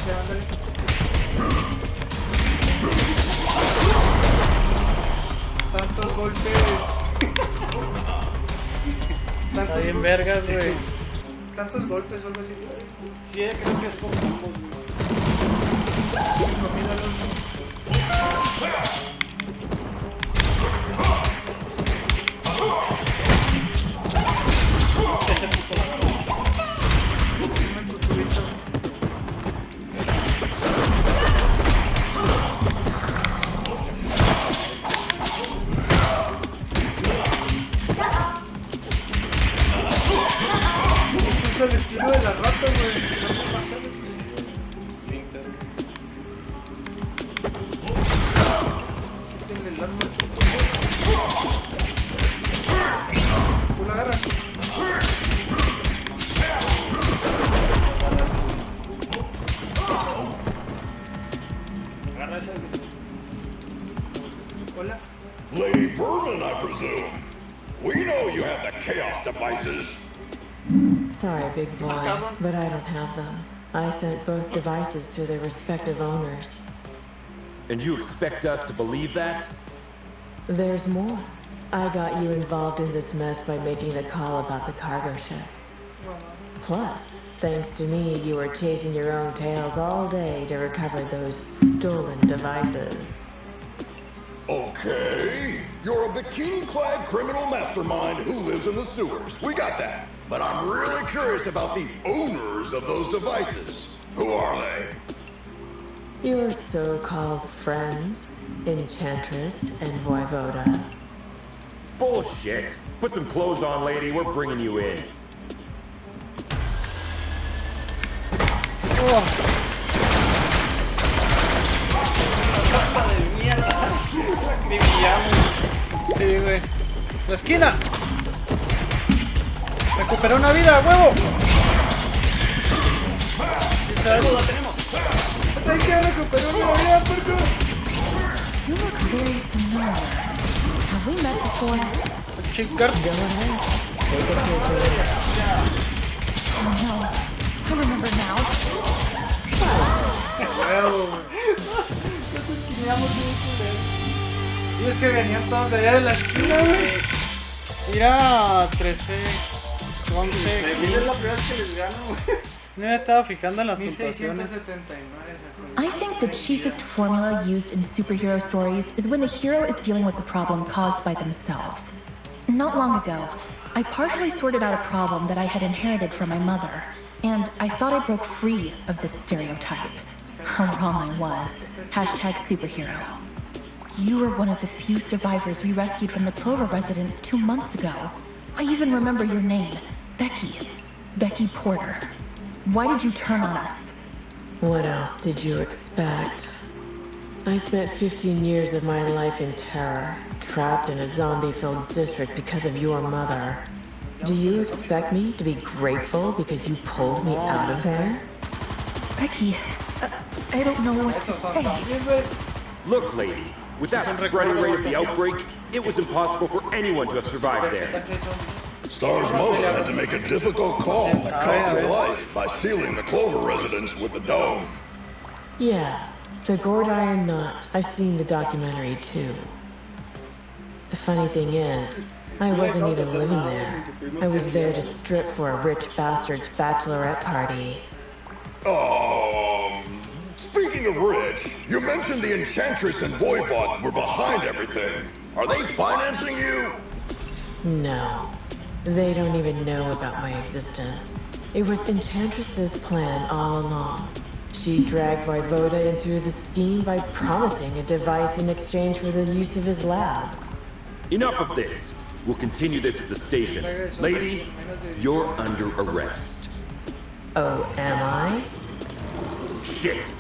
[SPEAKER 8] sea, ándale. Tantos golpes.
[SPEAKER 1] Está bien vergas, güey.
[SPEAKER 8] Tantos golpes o algo así.
[SPEAKER 2] Sí, creo que es como ambos. Ese puto.
[SPEAKER 8] Es el estilo de las ratas, güey. Quítenle el arma. Tú la agarras.
[SPEAKER 2] Agarra ese.
[SPEAKER 8] Hola.
[SPEAKER 4] Lady Vermin, I presume. We know you have the chaos devices.
[SPEAKER 11] Sorry, big boy, but I don't have them. I sent both devices to their respective owners.
[SPEAKER 5] And you expect us to believe that?
[SPEAKER 11] There's more. I got you involved in this mess by making the call about the cargo ship. Plus, thanks to me, you were chasing your own tails all day to recover those stolen devices.
[SPEAKER 4] Okay, you're a bikini-clad criminal mastermind who lives in the sewers. We got that. But I'm really curious about the owners of those devices. Who are they?
[SPEAKER 11] Your so-called friends, Enchantress and Voivoda.
[SPEAKER 5] Bullshit. Put some clothes on, lady. We're bringing you in.
[SPEAKER 2] ¡Pasta de mierda! Mi villano.
[SPEAKER 1] Sí, güey. ¡La esquina! ¡Recuperó una vida, huevo! Sí, ¿sabes?
[SPEAKER 2] ¡Lo tenemos!
[SPEAKER 8] Hay que recuperar una vida, puerco.
[SPEAKER 3] You look very familiar. Have we met before?
[SPEAKER 1] Chicar.
[SPEAKER 3] Oh no. I remember now.
[SPEAKER 8] Nos esquineamos bien culero. Y es que venían todos de allá de la esquina, güey.
[SPEAKER 1] Mira, 13, 11.
[SPEAKER 2] Es la primera vez que les gano, güey.
[SPEAKER 1] No me estaba fijando en las puntuaciones.
[SPEAKER 8] 1679.
[SPEAKER 3] I think the cheapest formula used in superhero stories is when the hero is dealing with the problem caused by themselves. Not long ago, I partially sorted out a problem that I had inherited from my mother, and I thought I broke free of this stereotype. how wrong I was. Hashtag superhero. You were one of the few survivors we rescued from the Clover residence 2 months ago. I even remember your name. Becky. Becky Porter. Why did you turn on us?
[SPEAKER 11] What else did you expect? I spent 15 years of my life in terror, trapped in a zombie-filled district because of your mother. Do you expect me to be grateful because you pulled me out of there?
[SPEAKER 3] Becky, I don't know what to say.
[SPEAKER 5] Look, lady, with that spreading rate of the outbreak, it was impossible for anyone to have survived there.
[SPEAKER 4] Star's mother had to make a difficult call that cost her life by sealing the Clover residence with the dome.
[SPEAKER 11] Yeah, the gourd iron knot. I've seen the documentary too. The funny thing is, I wasn't even living there. I was there to strip for a rich bastard's bachelorette party.
[SPEAKER 4] Speaking of rich, you mentioned the Enchantress and Voivod were behind everything. Are they financing you?
[SPEAKER 11] No. They don't even know about my existence. It was Enchantress's plan all along. She dragged Voivoda into the scheme by promising a device in exchange for the use of his lab.
[SPEAKER 5] Enough of this. We'll continue this at the station. Lady, you're under arrest.
[SPEAKER 11] Oh, am I?
[SPEAKER 5] Shit.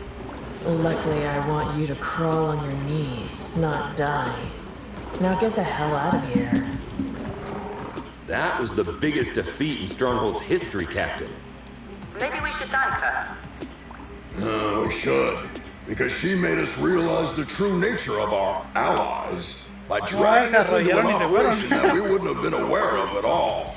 [SPEAKER 11] Luckily, I want you to crawl on your knees, not die. Now get the hell out of here.
[SPEAKER 5] That was the biggest defeat in Stronghold's history, Captain.
[SPEAKER 6] Maybe we should thank her.
[SPEAKER 4] We should. Because she made us realize the true nature of our allies by dragging us into an operation that we wouldn't have been aware of at all.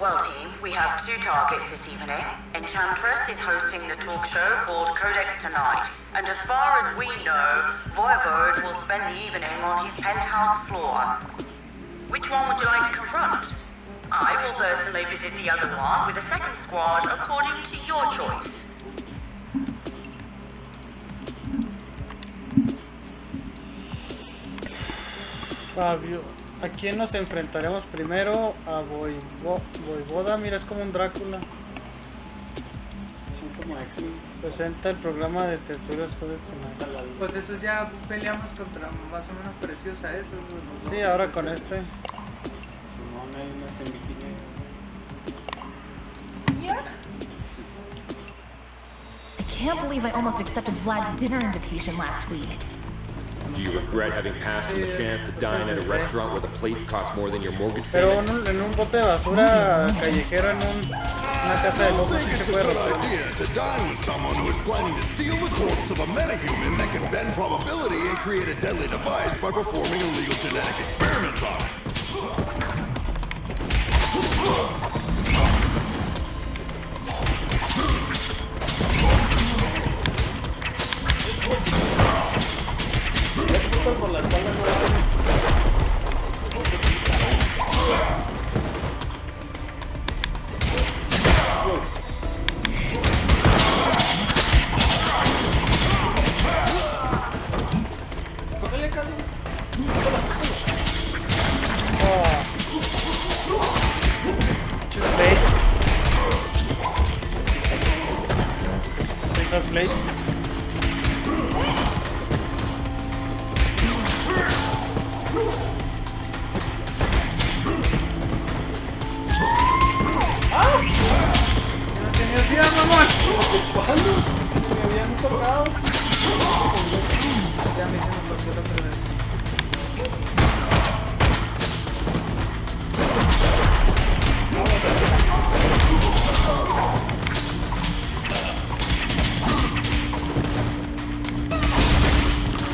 [SPEAKER 6] Well, team, we have 2 targets this evening. Enchantress is hosting the talk show called Codex Tonight. And as far as we know, Voivode will spend the evening on his penthouse floor. Which one would you like to confront? I will personally visit the other one with a second squad according to your choice.
[SPEAKER 1] Fabio, ¿a quién nos enfrentaremos primero? A Voivoda, mira, es como un Drácula.
[SPEAKER 2] Son como X-Men.
[SPEAKER 1] Presenta el programa de tertulias Codex.
[SPEAKER 2] Pues esos ya peleamos contra más o menos parecidos a esos.
[SPEAKER 1] Sí, ahora con este.
[SPEAKER 2] Simón, hay unas en bikini.
[SPEAKER 3] I can't believe I almost accepted Vlad's dinner invitation last week.
[SPEAKER 5] Do you regret having passed on the chance to dine at a restaurant where the plates cost more than your mortgage
[SPEAKER 1] Pero
[SPEAKER 5] payment?
[SPEAKER 1] en un bote de basura callejero en una casa de locos sí se puede romper.
[SPEAKER 4] Idea to dine with someone who is planning to steal the corpse of a metahuman that can bend probability and create a deadly device by performing illegal genetic experiments on it.
[SPEAKER 2] Por la espalda no
[SPEAKER 1] Blade.
[SPEAKER 2] ¡Ah! ¡No tenía vida, mamón! ¿Cuándo? Me habían tocado. Ya me hicieron por otra vez.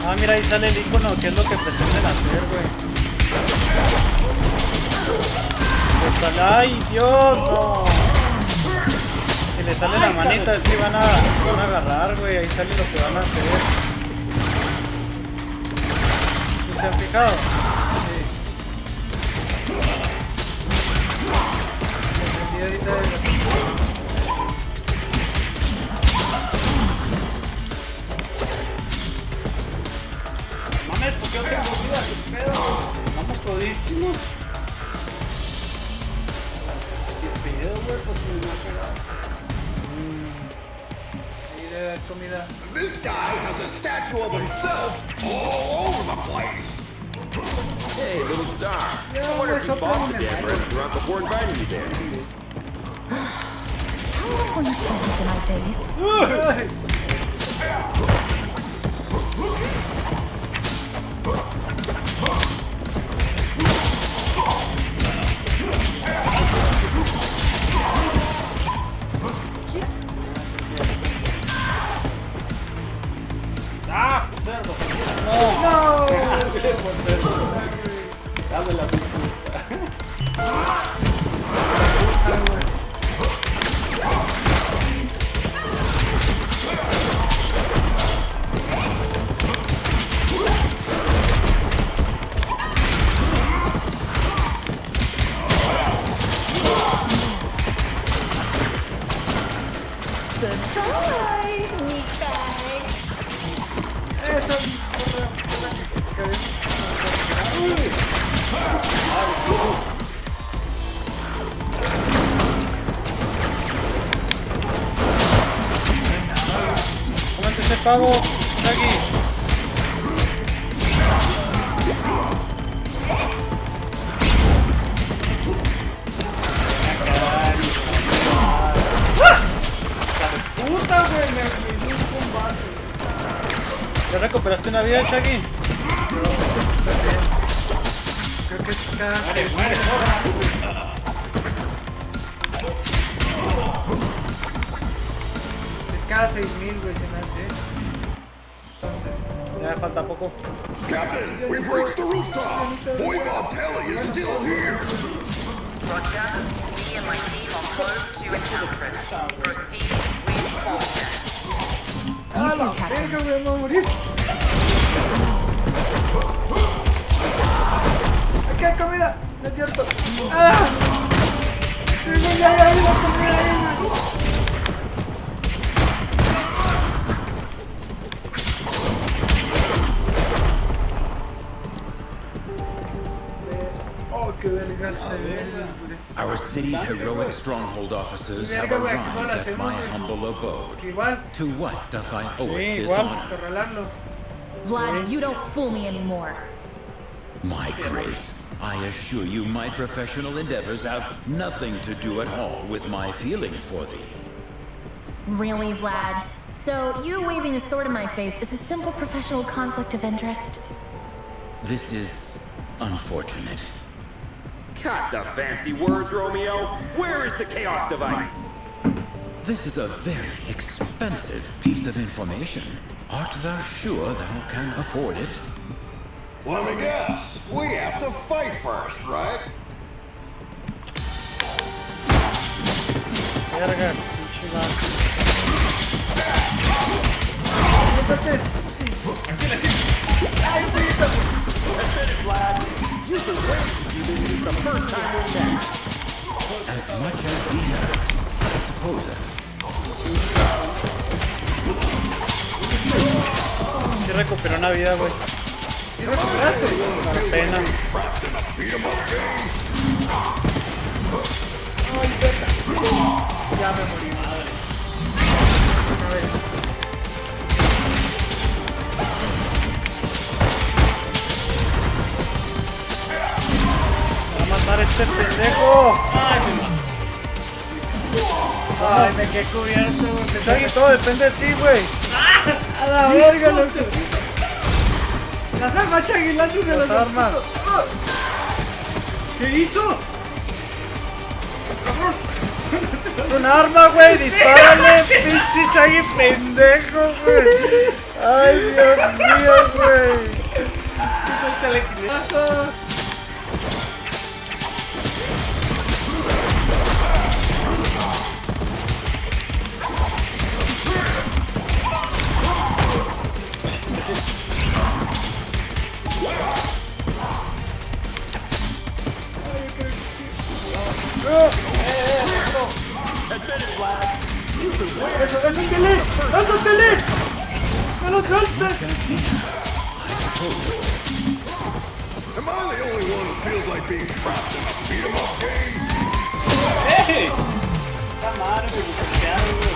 [SPEAKER 1] Ah, mira, ahí sale el icono, que es lo que pretenden hacer, güey. ¡Ay, Dios! No. Si le sale la manita, es que van a agarrar, güey. Ahí sale lo que van a hacer. ¿Sí se han fijado? Sí.
[SPEAKER 2] Mames, ¿por qué no tengo vida? ¿Qué pedo? Vamos todísimos. ¿Qué pedo, güey? Pues si me ha pegado. Ahí debe haber
[SPEAKER 1] comida.
[SPEAKER 4] This guy has a statue of himself all over the place.
[SPEAKER 5] Hey, little star.
[SPEAKER 2] Yo,
[SPEAKER 5] I wonder if you
[SPEAKER 2] eso
[SPEAKER 5] bought the
[SPEAKER 2] me
[SPEAKER 5] damn
[SPEAKER 2] mato.
[SPEAKER 5] restaurant before inviting me there.
[SPEAKER 3] How long will you say this in my face?
[SPEAKER 2] ¡Ah! ¡Cerdo!
[SPEAKER 1] No.
[SPEAKER 2] Dame la puta.
[SPEAKER 9] Surprise, meatbag!
[SPEAKER 1] Cómete ese pavo, Shaggy.
[SPEAKER 2] Puta, güey, me hizo un bombazo.
[SPEAKER 1] ¿Ya recuperaste una vida, Shaggy?
[SPEAKER 2] Creo que es cada... ¡Muere, muere, zorra! Es cada 6,000, güey, se me hace. Entonces...
[SPEAKER 1] Ya me falta poco.
[SPEAKER 4] Captain, we've reached the rooftop. Voivod's heli is still here.
[SPEAKER 6] Roger. Me and my team are close to Enchantress. Proceed with caution.
[SPEAKER 2] ¡Ah, la verga, güey, me voy a morir! ¡Aquí hay comida! ¡No es cierto! ¡Ah! ¡Sí, ya hay la comida ahí, güey! ¡Oh, qué verga se ve!
[SPEAKER 12] Our city's heroic stronghold officers have arrived at my humble abode.
[SPEAKER 2] Igual,
[SPEAKER 12] To what doth I owe
[SPEAKER 1] Sí,
[SPEAKER 12] this
[SPEAKER 1] igual.
[SPEAKER 12] honor?
[SPEAKER 2] acorralarlo.
[SPEAKER 3] Vlad, you don't fool me anymore.
[SPEAKER 12] My grace, I assure you my professional endeavors have nothing to do at all with my feelings for thee.
[SPEAKER 3] Really, Vlad? So you waving a sword in my face is a simple professional conflict of interest?
[SPEAKER 12] This is unfortunate.
[SPEAKER 5] Cut the fancy words, Romeo. Where is the chaos device?
[SPEAKER 12] This is a very expensive piece of information. Art thou sure thou can afford it?
[SPEAKER 4] Let me guess. We have to fight first, right?
[SPEAKER 1] Vergas, pinche vato.
[SPEAKER 5] You've been waiting to do this since the first time we met.
[SPEAKER 12] As much as he has, I suppose.
[SPEAKER 1] Sí recuperó una vida, güey.
[SPEAKER 2] ¿Sí recuperaste?
[SPEAKER 1] Con pena.
[SPEAKER 2] ¡Ay, verga! Ya me morí, madre. A ver.
[SPEAKER 1] Va a matar a este pendejo.
[SPEAKER 2] Ay, me quedé cubierto, güey.
[SPEAKER 1] Shaggy, todo depende de ti, güey.
[SPEAKER 2] A la verga, loco. Las armas, Shaggy, láncese
[SPEAKER 1] Las armas.
[SPEAKER 2] ¿Qué hizo? Por favor.
[SPEAKER 1] Es un arma, güey. Dispárale, pinche Shaggy pendejo, güey. Ay, Dios mío, güey.
[SPEAKER 2] Esos telequinetazos. ¡Eso es tele! ¡Eso es tele! ¡No lo sueltes!
[SPEAKER 4] Am I the only one who feels like being trapped in a beat 'em up game?
[SPEAKER 2] ¡Ey! Está madre, me bucearon, güey.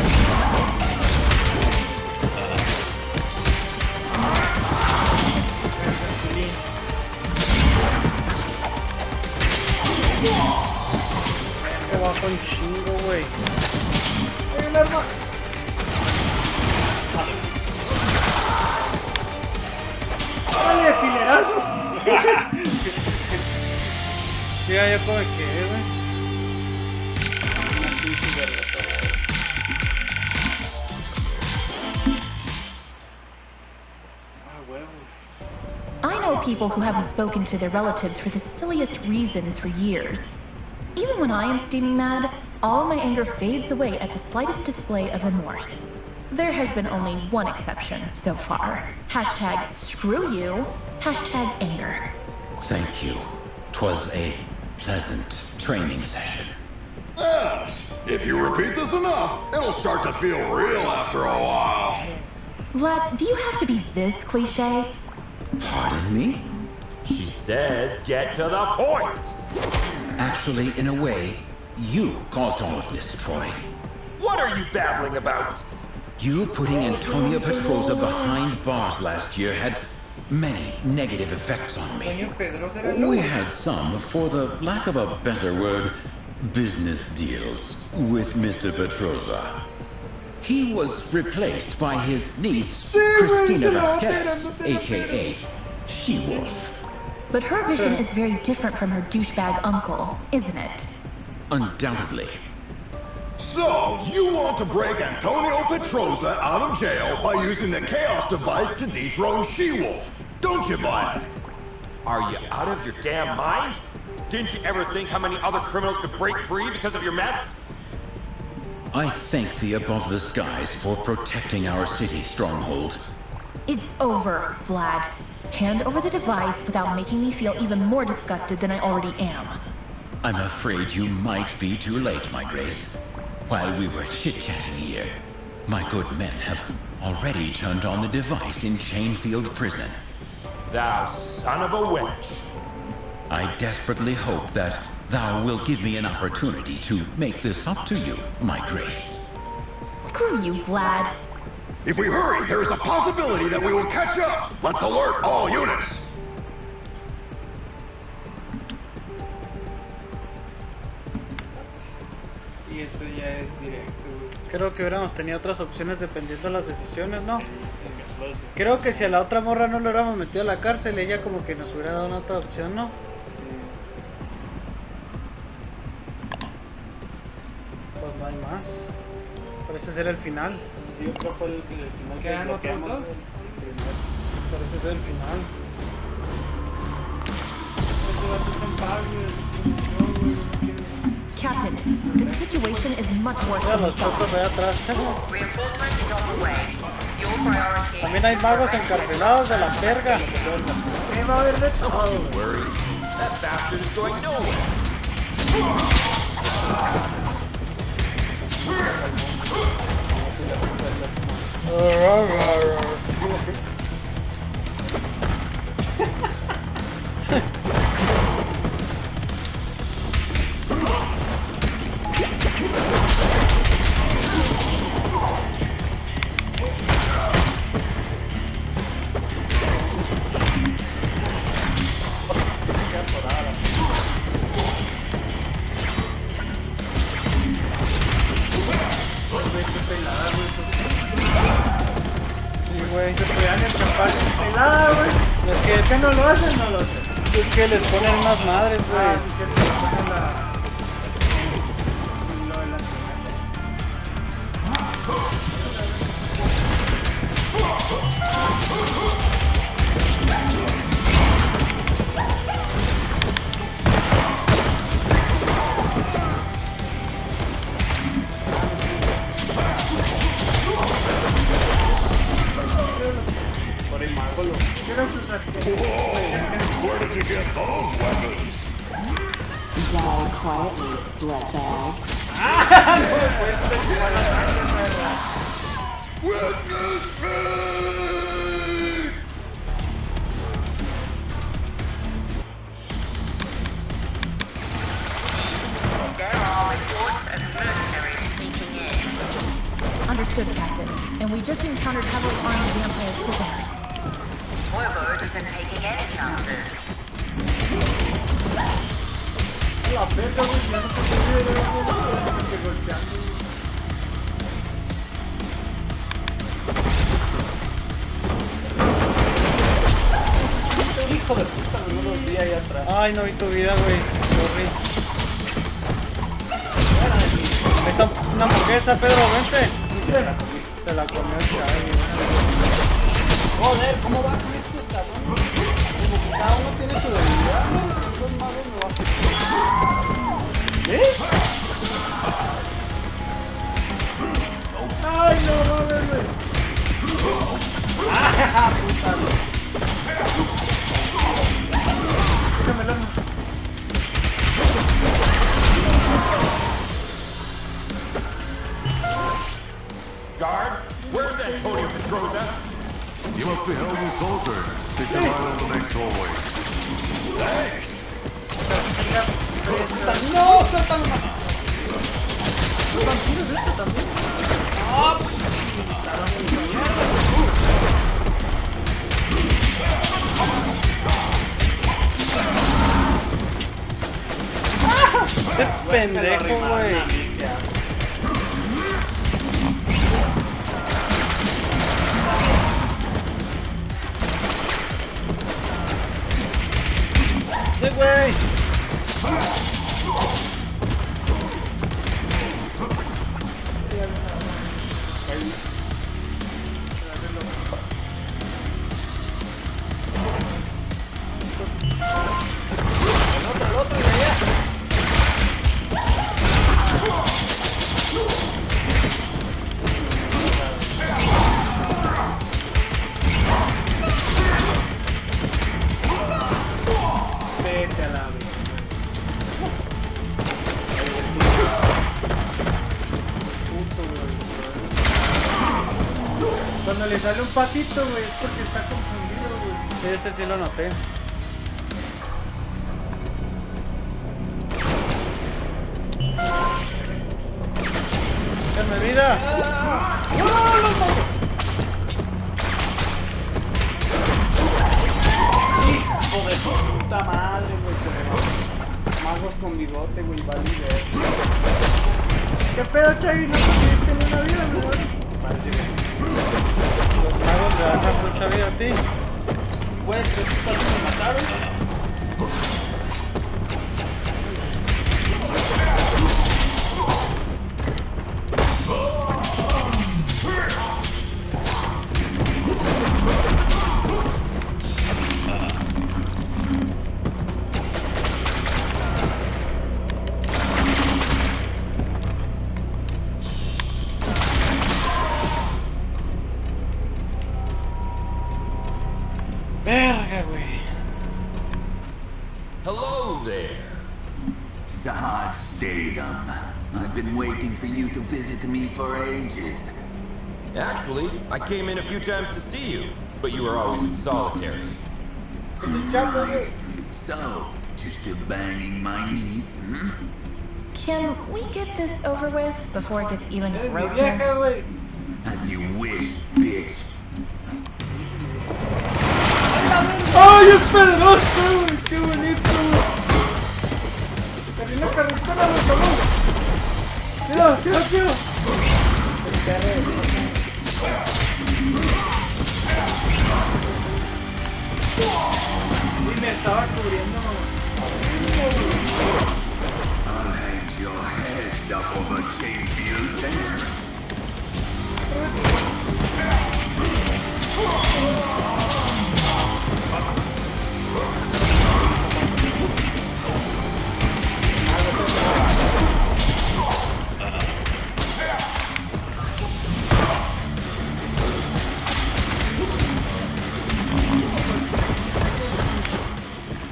[SPEAKER 1] un chingo, güey. ¡Hay un arma! ¡Dale, filerazos! Ya, yo como que, güey.
[SPEAKER 3] I know people who haven't spoken to their relatives for the silliest reasons for years. Even when I am steaming mad, all of my anger fades away at the slightest display of remorse. There has been only one exception so far. Hashtag screw you, hashtag anger.
[SPEAKER 12] Thank you. 'Twas a pleasant training session.
[SPEAKER 4] Yes. If you repeat this enough, it'll start to feel real after a while.
[SPEAKER 3] Vlad, do you have to be this cliche?
[SPEAKER 12] Pardon me?
[SPEAKER 5] She says, get to the point.
[SPEAKER 12] Actually, in a way, you caused all of this, Troy.
[SPEAKER 5] What are you babbling about?
[SPEAKER 12] You putting Antonio Petroza behind bars last year had many negative effects on me. We had some, for the lack of a better word, business deals with Mr. Petroza. He was replaced by his niece, Christina Vasquez, aka She-Wolf.
[SPEAKER 3] But her vision is very different from her douchebag uncle, isn't it?
[SPEAKER 12] Undoubtedly.
[SPEAKER 4] So, you want to break Antonio Petroza out of jail by using the Chaos device to dethrone She-Wolf, don't you, Vlad?
[SPEAKER 5] Are you out of your damn mind? Didn't you ever think how many other criminals could break free because of your mess?
[SPEAKER 12] I thank the above the skies for protecting our city, Stronghold.
[SPEAKER 3] It's over, Vlad. Hand over the device without making me feel even more disgusted than I already am.
[SPEAKER 12] I'm afraid you might be too late, my Grace. While we were chit-chatting here, my good men have already turned on the device in Chainfield Prison.
[SPEAKER 5] Thou son of a wench.
[SPEAKER 12] I desperately hope that thou will give me an opportunity to make this up to you, my Grace.
[SPEAKER 3] Screw you, Vlad.
[SPEAKER 4] If we hurry, there is a possibility that we will catch up. Let's alert all units.
[SPEAKER 2] Y esto ya es directo.
[SPEAKER 1] Creo que hubiéramos tenido otras opciones dependiendo de las decisiones, ¿no? Creo que si a la otra morra no lo hubiéramos metido a la cárcel, ella como que nos hubiera dado una otra opción, ¿no? Pues no hay más. Parece ser el final.
[SPEAKER 2] Sí, yo creo que fue el final.
[SPEAKER 8] ¿Quedan otros dos?
[SPEAKER 1] Parece ser el final.
[SPEAKER 3] Captain, the situation is much worse
[SPEAKER 1] Mira
[SPEAKER 3] than we
[SPEAKER 1] los chocos allá
[SPEAKER 3] thought.
[SPEAKER 1] atrás.
[SPEAKER 6] Reinforcement is on the way. Your priority.
[SPEAKER 1] También hay magos encarcelados de la verga. ¿Qué va a haber de eso?
[SPEAKER 5] Don't worry. That bastard is going nowhere.
[SPEAKER 1] Sí, güey. Se podían escapar sin pelada, güey. Es que no lo hacen, no lo hacen. Es que les ponen unas madres, güey.
[SPEAKER 2] Ah, sí, cierto, le ponen la... lo de las por el mago,
[SPEAKER 4] Where did you get those weapons?
[SPEAKER 10] Die quietly, bloodbag.
[SPEAKER 4] Witness me!
[SPEAKER 6] There are reports of mercenaries sneaking in.
[SPEAKER 3] Understood, Captain. And we just encountered heavily armed vampire prisoners.
[SPEAKER 6] Voivode isn't taking any chances.
[SPEAKER 2] La verga, güey, ya no se puede ver golpeando. Hijo de puta, güey, no los vi ahí atrás.
[SPEAKER 1] Ay, no vi tu vida, güey. Sorry. Ahí está una hamburguesa, Pedro, vente. Se la comió el Chavi.
[SPEAKER 2] Joder, ¿cómo va con estos cabrones? Como que cada uno tiene su debilidad, ¿no? Los magos me va a hacer. ¿Eh? Ay, no mames, güey. ¡Ah, puta! Déjame el arma.
[SPEAKER 5] Guard, where's Antonio Petrosa?
[SPEAKER 4] You must be Helden's soldier. Take them out in the next hallway. Thanks!
[SPEAKER 2] ¡No! ¡Suéltame! ¿Los vampiros esto también? ¡Ah!
[SPEAKER 1] Este pendejo, güey. Sí, güey.
[SPEAKER 2] El otro de allá. Vete a la vez. Cuando le sale un patito, güey, es porque está confundido, güey.
[SPEAKER 1] Sí, ese sí lo noté. ¡Déjame vida!
[SPEAKER 2] ¡No, los magos! Hijo de puta madre, güey, se ve. Magos con bigote, güey, vale ver. ¿Qué pedo, Chavi? No tiene una vida, güey. Parece que
[SPEAKER 1] Los magos le dan mucha vida a ti.
[SPEAKER 2] güey, 3 pasos me mataron.
[SPEAKER 1] Verga, güey.
[SPEAKER 5] Hello there.
[SPEAKER 7] Sarge Statham. I've been waiting for you to visit me for ages.
[SPEAKER 5] Actually, I came in a few times to see you, but you were always in solitary.
[SPEAKER 7] Right. So, you still banging my niece, hmm?
[SPEAKER 3] Can we get this over with before it gets even
[SPEAKER 2] Vieja,
[SPEAKER 3] grosser?
[SPEAKER 2] güey.
[SPEAKER 7] As you wish, bitch.
[SPEAKER 2] ¡Ay, es poderoso, güey! ¡Qué bonito, güey! ¡Carina carretera, güey, cabrón! ¡Mira, mira, mira! Y me estaba cubriendo,
[SPEAKER 7] I'll hang your heads up over Chamefield's entrance.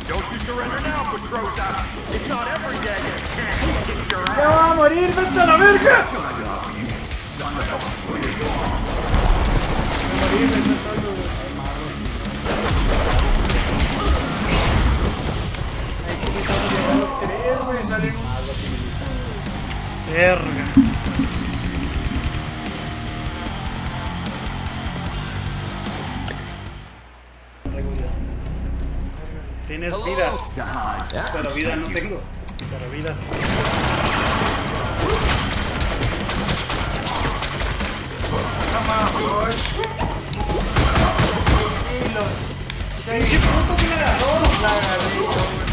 [SPEAKER 5] Don't you surrender now, Petrosa. It's not every day you can't kick your
[SPEAKER 2] ¡Ya
[SPEAKER 5] ass.
[SPEAKER 2] va a morir! ¡Vete a la verga!
[SPEAKER 7] Shut up, you son of a bitch.
[SPEAKER 2] Morir, vete solo, güey. Ahí sí estamos llegando a los 3, güey. Salen magos y militares.
[SPEAKER 1] Verga.
[SPEAKER 2] Traigo vida.
[SPEAKER 1] Tienes
[SPEAKER 5] Hello.
[SPEAKER 1] vidas.
[SPEAKER 7] Sarge,
[SPEAKER 2] Pero vida no tengo.
[SPEAKER 1] Pero vidas.
[SPEAKER 2] ¡Pinche puto que me agarró!
[SPEAKER 1] La agarré yo, güey.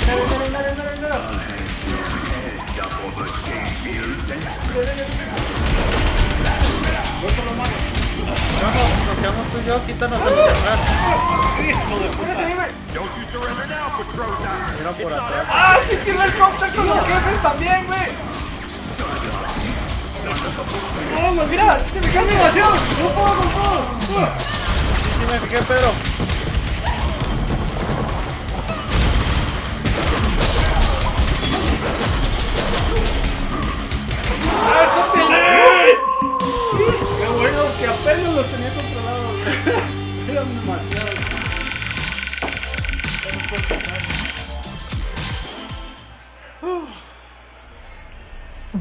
[SPEAKER 1] Dale. Vamos, nos quedamos tú y yo, quítanos el de atrás.
[SPEAKER 2] ¡Hijo de puta!
[SPEAKER 5] Don't you surrender now, Petrosa.
[SPEAKER 1] Mira por atrás.
[SPEAKER 2] ¡Ah, sí sirve el counter con los jefes también, güey! ¡Oh, mira! ¡Te me cae demasiado! ¡No puedo con todo!
[SPEAKER 1] Sí, me fijé, pero...
[SPEAKER 2] ¡Ah, eso peleé! ¡Qué bueno que apenas los tenía controlados! Eran demasiados.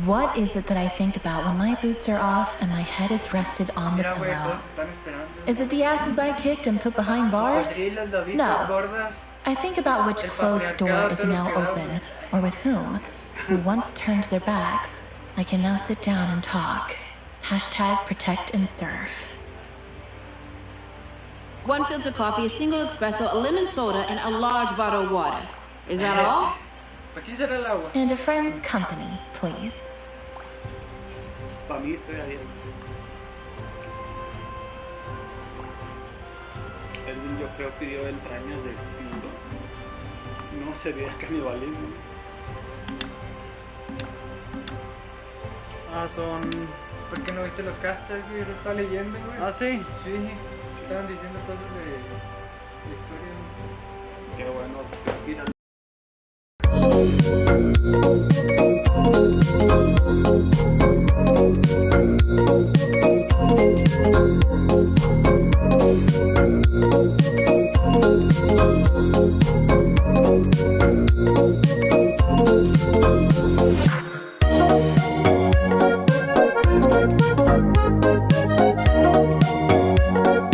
[SPEAKER 3] What is it that I think about when my boots are off and my head is rested on the
[SPEAKER 8] Mira, güey,
[SPEAKER 3] pillow?
[SPEAKER 8] todos están esperando.
[SPEAKER 3] Is it the asses I kicked and put behind bars?
[SPEAKER 8] Sí, las lobitas
[SPEAKER 3] No.
[SPEAKER 8] gordas.
[SPEAKER 3] I think about which closed door is now open, or with whom, who once turned their backs. I can now sit down and talk. Hashtag protect and serve.
[SPEAKER 13] 1 filter coffee, a single espresso, a lemon soda, and a large bottle of water. Is that all?
[SPEAKER 8] ¿Para quién será el agua?
[SPEAKER 3] And a friend's company, please.
[SPEAKER 2] Para mí estoy ahí. Edwin, yo creo, pidió entrañas de pinto. No sería canibalismo.
[SPEAKER 1] Ah, son...
[SPEAKER 8] ¿Por qué no viste los casters, güey? Yo lo estaba leyendo, güey.
[SPEAKER 1] Ah, sí.
[SPEAKER 8] Sí, estaban diciendo cosas de la historia, güey.
[SPEAKER 2] Qué bueno.